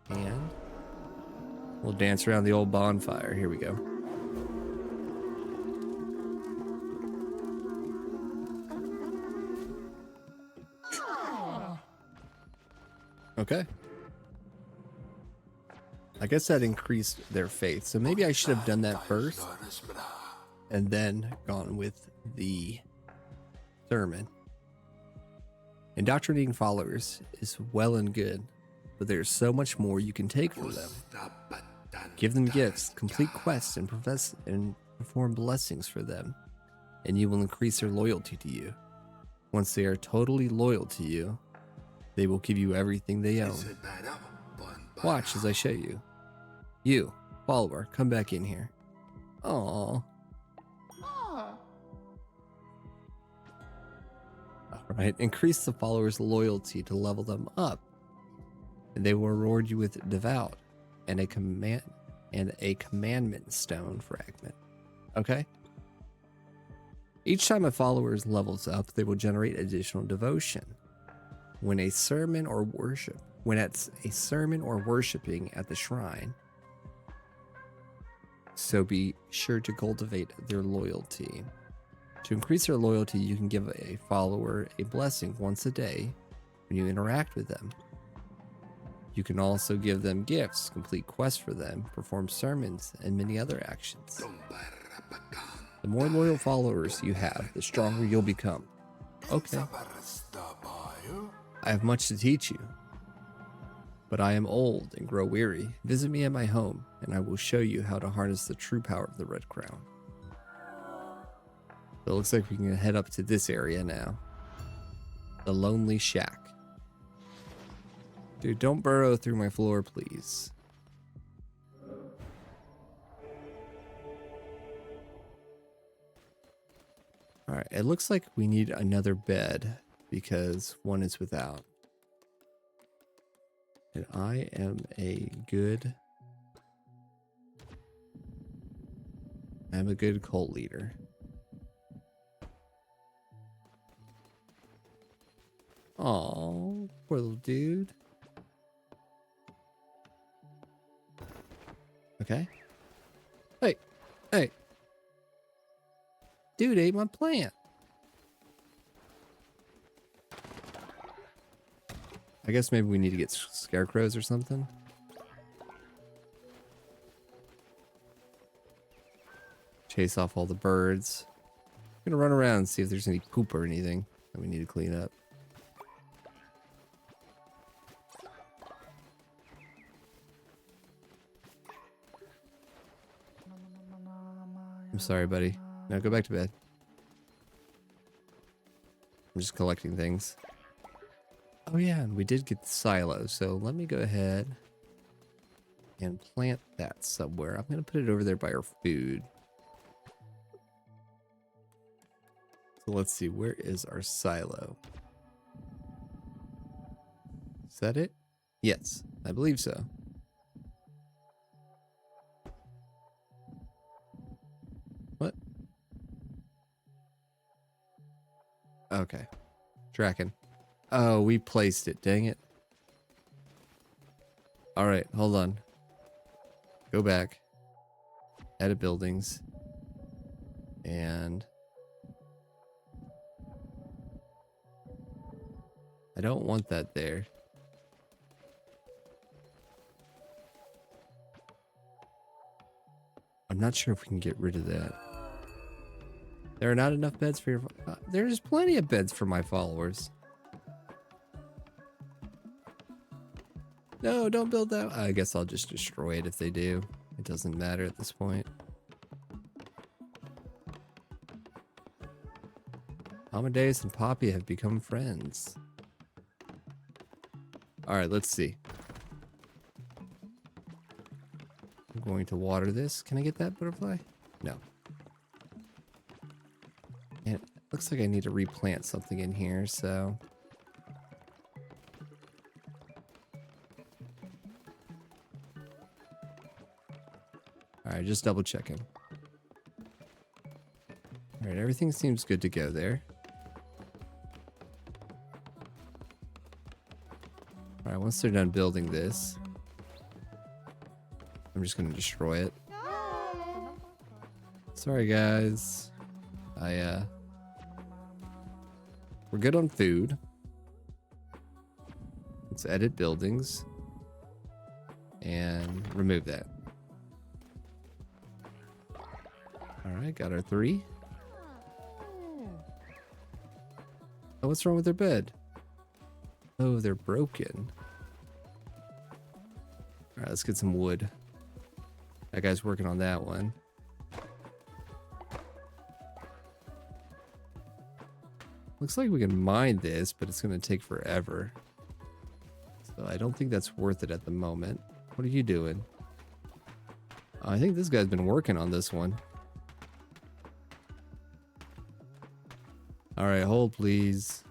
And we'll dance around the old bonfire. Here we go. Okay. I guess that increased their faith. So maybe I should have done that first and then gone with the sermon. Indoctrinating followers is well and good, but there's so much more you can take from them. Give them gifts, complete quests, and perform blessings for them, and you will increase their loyalty to you. Once they are totally loyal to you, they will give you everything they own. Watch as I show you. You, follower, come back in here. Aww. Alright, increase the followers' loyalty to level them up. And they will reward you with devout and a commandment stone fragment. Okay? Each time a follower levels up, they will generate additional devotion. When at a sermon or worshiping at the shrine, so be sure to cultivate their loyalty. To increase their loyalty, you can give a follower a blessing once a day when you interact with them. You can also give them gifts, complete quests for them, perform sermons, and many other actions. The more loyal followers you have, the stronger you'll become. Okay. I have much to teach you, but I am old and grow weary. Visit me at my home, and I will show you how to harness the true power of the Red Crown. So it looks like we can head up to this area now. The Lonely Shack. Dude, don't burrow through my floor, please. Alright, it looks like we need another bed because one is without. And I am I'm a good cult leader. Aw, poor little dude. Okay. Hey. Dude ate my plant. I guess maybe we need to get scarecrows or something. Chase off all the birds. I'm gonna run around and see if there's any poop or anything that we need to clean up. I'm sorry, buddy. Now go back to bed. I'm just collecting things. Oh yeah, and we did get the silo, so let me go ahead and plant that somewhere. I'm going to put it over there by our food. So let's see, where is our silo? Is that it? Yes, I believe so. What? Okay. Tracking. Oh, we placed it. Dang it. All right, hold on. Go back. Edit buildings. And I don't want that there. I'm not sure if we can get rid of that. There are not enough beds for your... there's plenty of beds for my followers. No, don't build that. I guess I'll just destroy it if they do. It doesn't matter at this point. Amadeus and Poppy have become friends. Alright, let's see. I'm going to water this. Can I get that butterfly? No. And it looks like I need to replant something in here, so... Alright, just double checking. Alright, everything seems good to go there. Alright, once they're done building this, I'm just gonna destroy it. Sorry guys. We're good on food. Let's edit buildings. And remove that. Alright, got our 3. Oh, what's wrong with their bed? Oh, they're broken. Alright, let's get some wood. That guy's working on that one. Looks like we can mine this, but it's going to take forever. So I don't think that's worth it at the moment. What are you doing? I think this guy's been working on this one. Alright, hold please.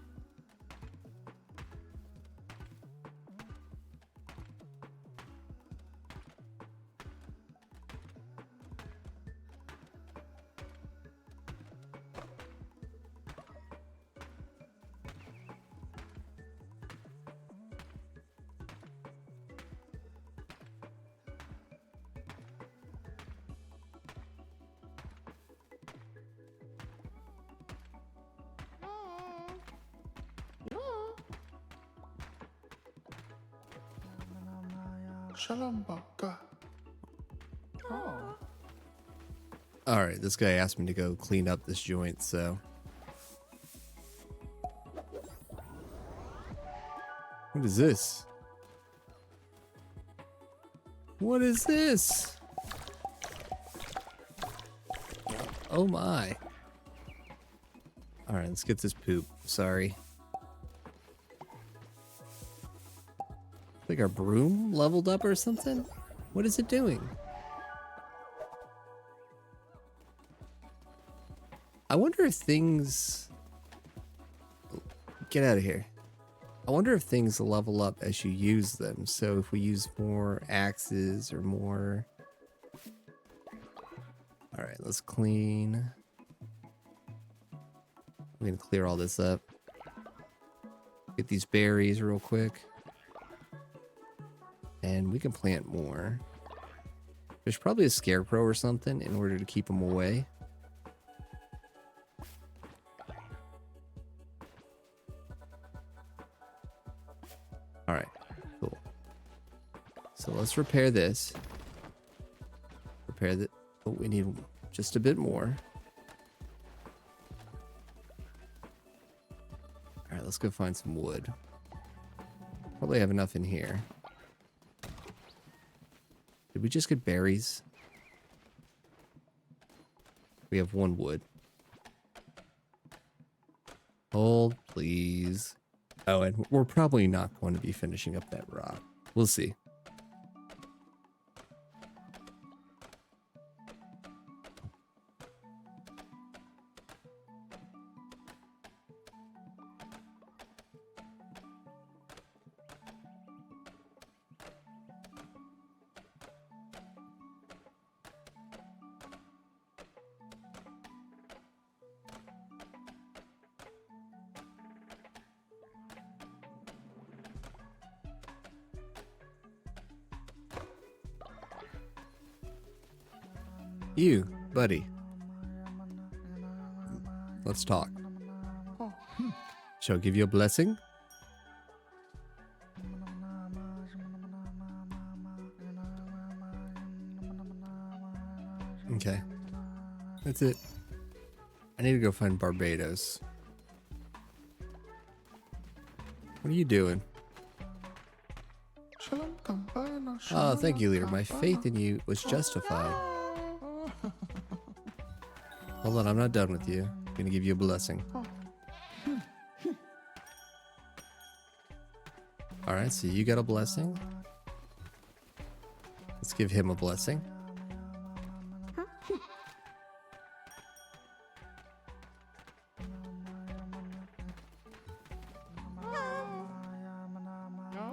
Alright, this guy asked me to go clean up this joint, so... What is this? What is this? Oh my. Alright, let's get this poop. Sorry. Like our broom leveled up or something? What is it doing? I wonder if things... Get out of here. I wonder if things level up as you use them. So if we use more axes or more... Alright, let's clean. I'm gonna clear all this up. Get these berries real quick. And we can plant more. There's probably a scarecrow or something in order to keep them away. Alright, cool. So let's repair this. Repair the... Oh, we need just a bit more. Alright, let's go find some wood. Probably have enough in here. Did we just get berries? We have 1 wood. Hold, please. Oh, and we're probably not going to be finishing up that rock. We'll see. You, buddy. Let's talk. Shall I give you a blessing? Okay. That's it. I need to go find Barbados. What are you doing? Oh, thank you, leader. My faith in you was justified. Hold on, I'm not done with you. I'm gonna give you a blessing. Alright, so you got a blessing. Let's give him a blessing.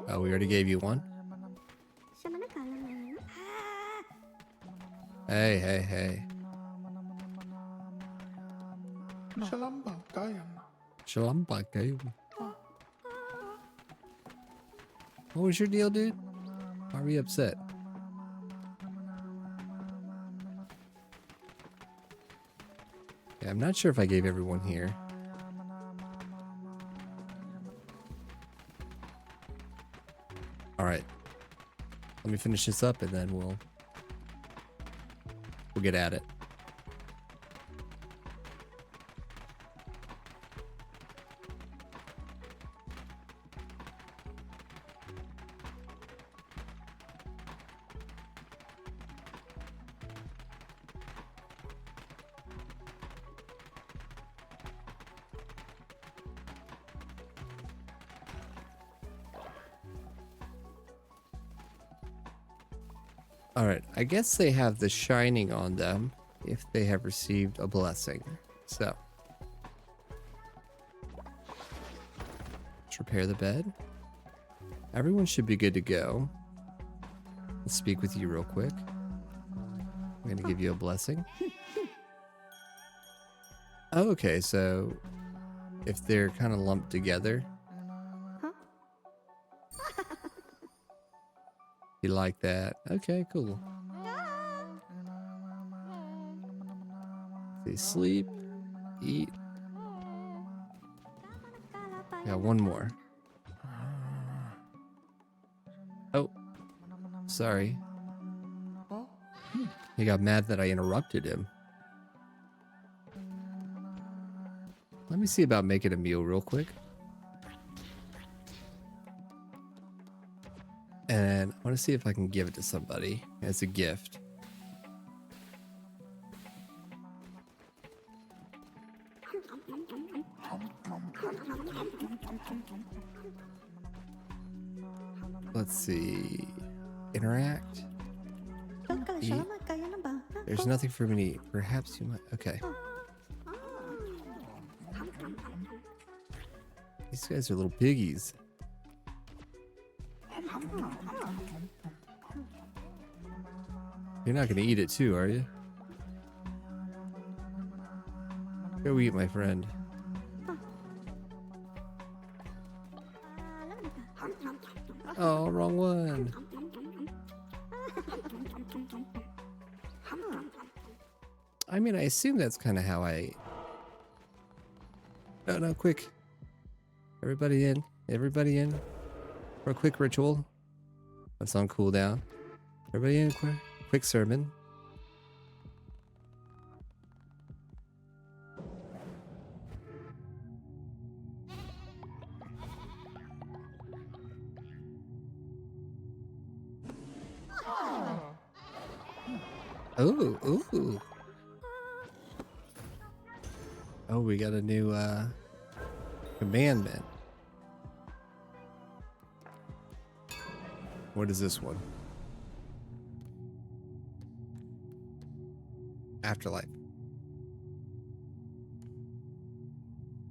Oh, we already gave you one. Hey, hey, hey. Shalom, what was your deal, dude? Why are you upset? Yeah, I'm not sure if I gave everyone here. Alright. Let me finish this up and then we'll get at it. Alright, I guess they have the shining on them if they have received a blessing. So, let's repair the bed. Everyone should be good to go. Let's speak with you real quick. I'm going to give you a blessing. Oh, okay, so if they're kind of lumped together. You like that? Okay, cool. They sleep, eat. Yeah, one more. Oh, sorry. He got mad that I interrupted him. Let me see about making a meal real quick. And I want to see if I can give it to somebody as a gift. Let's see. Interact. Eat. There's nothing for me to eat. Perhaps you might. Okay. These guys are little piggies. You're not gonna eat it too, are you? Go eat, my friend. Oh, wrong one. I mean, I assume that's kind of how I... No, quick. Everybody in. Everybody in. For a quick ritual. That's on cooldown. Everybody in. Quick sermon. Ooh. Oh, we got a new commandment. What is this one? Afterlife.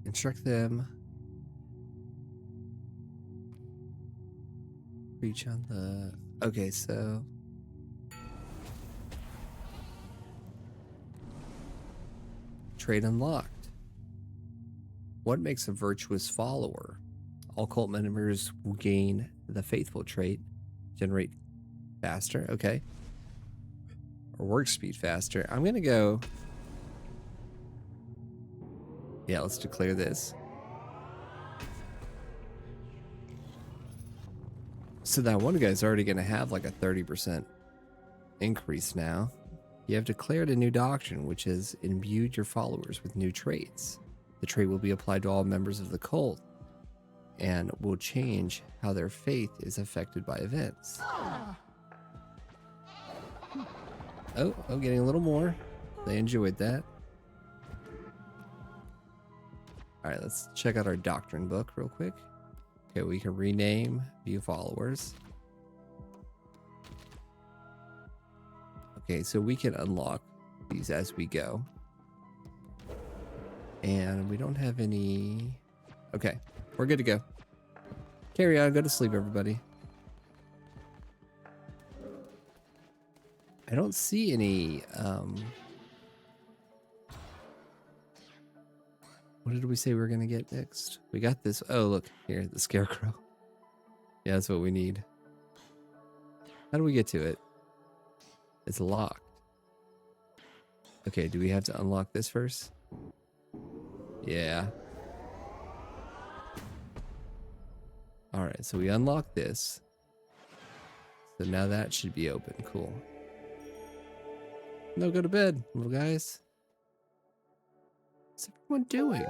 Instruct them. Reach on the... Okay, so... Trait unlocked. What makes a virtuous follower? All cult members will gain the faithful trait. Generate faster. Okay. our work speed faster. I'm gonna go. Yeah, let's declare this. So that one guy's already gonna have like a 30% increase now. You have declared a new doctrine which has imbued your followers with new traits. The trait will be applied to all members of the cult and will change how their faith is affected by events. Oh, I'm getting a little more. They enjoyed that. All right, let's check out our doctrine book real quick. Okay, we can rename view followers. Okay, so we can unlock these as we go. And we don't have any... Okay, we're good to go. Carry on, go to sleep, everybody. I don't see any... What did we say we were going to get next? We got this. Oh, look, here, the scarecrow. Yeah, that's what we need. How do we get to it? It's locked. Okay, do we have to unlock this first? Yeah. Alright, so we unlock this. So now that should be open. Cool. No, go to bed, little guys. What's everyone doing?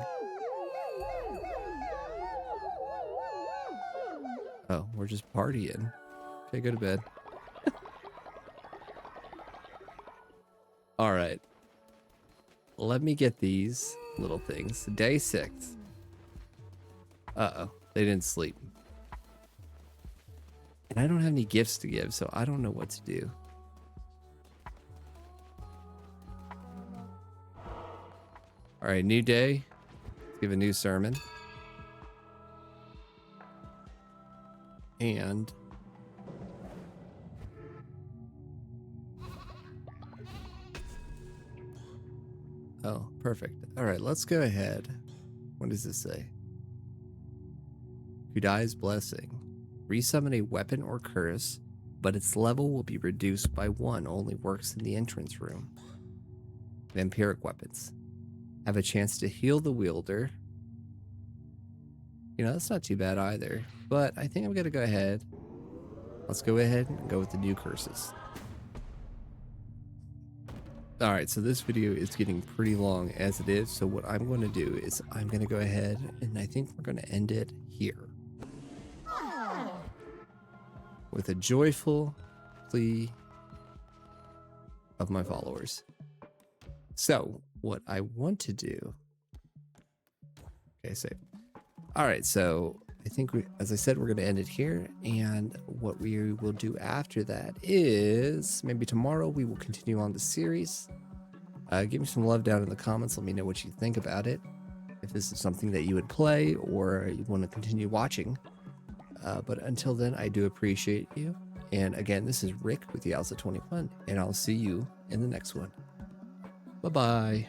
Oh, we're just partying. Okay, go to bed. All right. Let me get these little things. Day 6. Uh-oh. They didn't sleep. And I don't have any gifts to give, so I don't know what to do. All right, new day. Let's give a new sermon. And oh, perfect. All right, let's go ahead. What does this say? Kudai's blessing. Resummon a weapon or curse, but its level will be reduced by 1. Only works in the entrance room. Vampiric weapons. Have a chance to heal the wielder. You know, that's not too bad either. But I think I'm going to go ahead. Let's go ahead and go with the new curses. Alright, so this video is getting pretty long as it is. So what I'm going to do is I'm going to go ahead and I think we're going to end it here. With a joyful plea of my followers. So what I want to do... Okay, save. Alright, so I think as I said, we're going to end it here. And what we will do after that is maybe tomorrow we will continue on the series. Give me some love down in the comments. Let me know what you think about it. If this is something that you would play or you want to continue watching. But until then, I do appreciate you. And again, this is Rick with the Alza 21, and I'll see you in the next one. Bye-bye.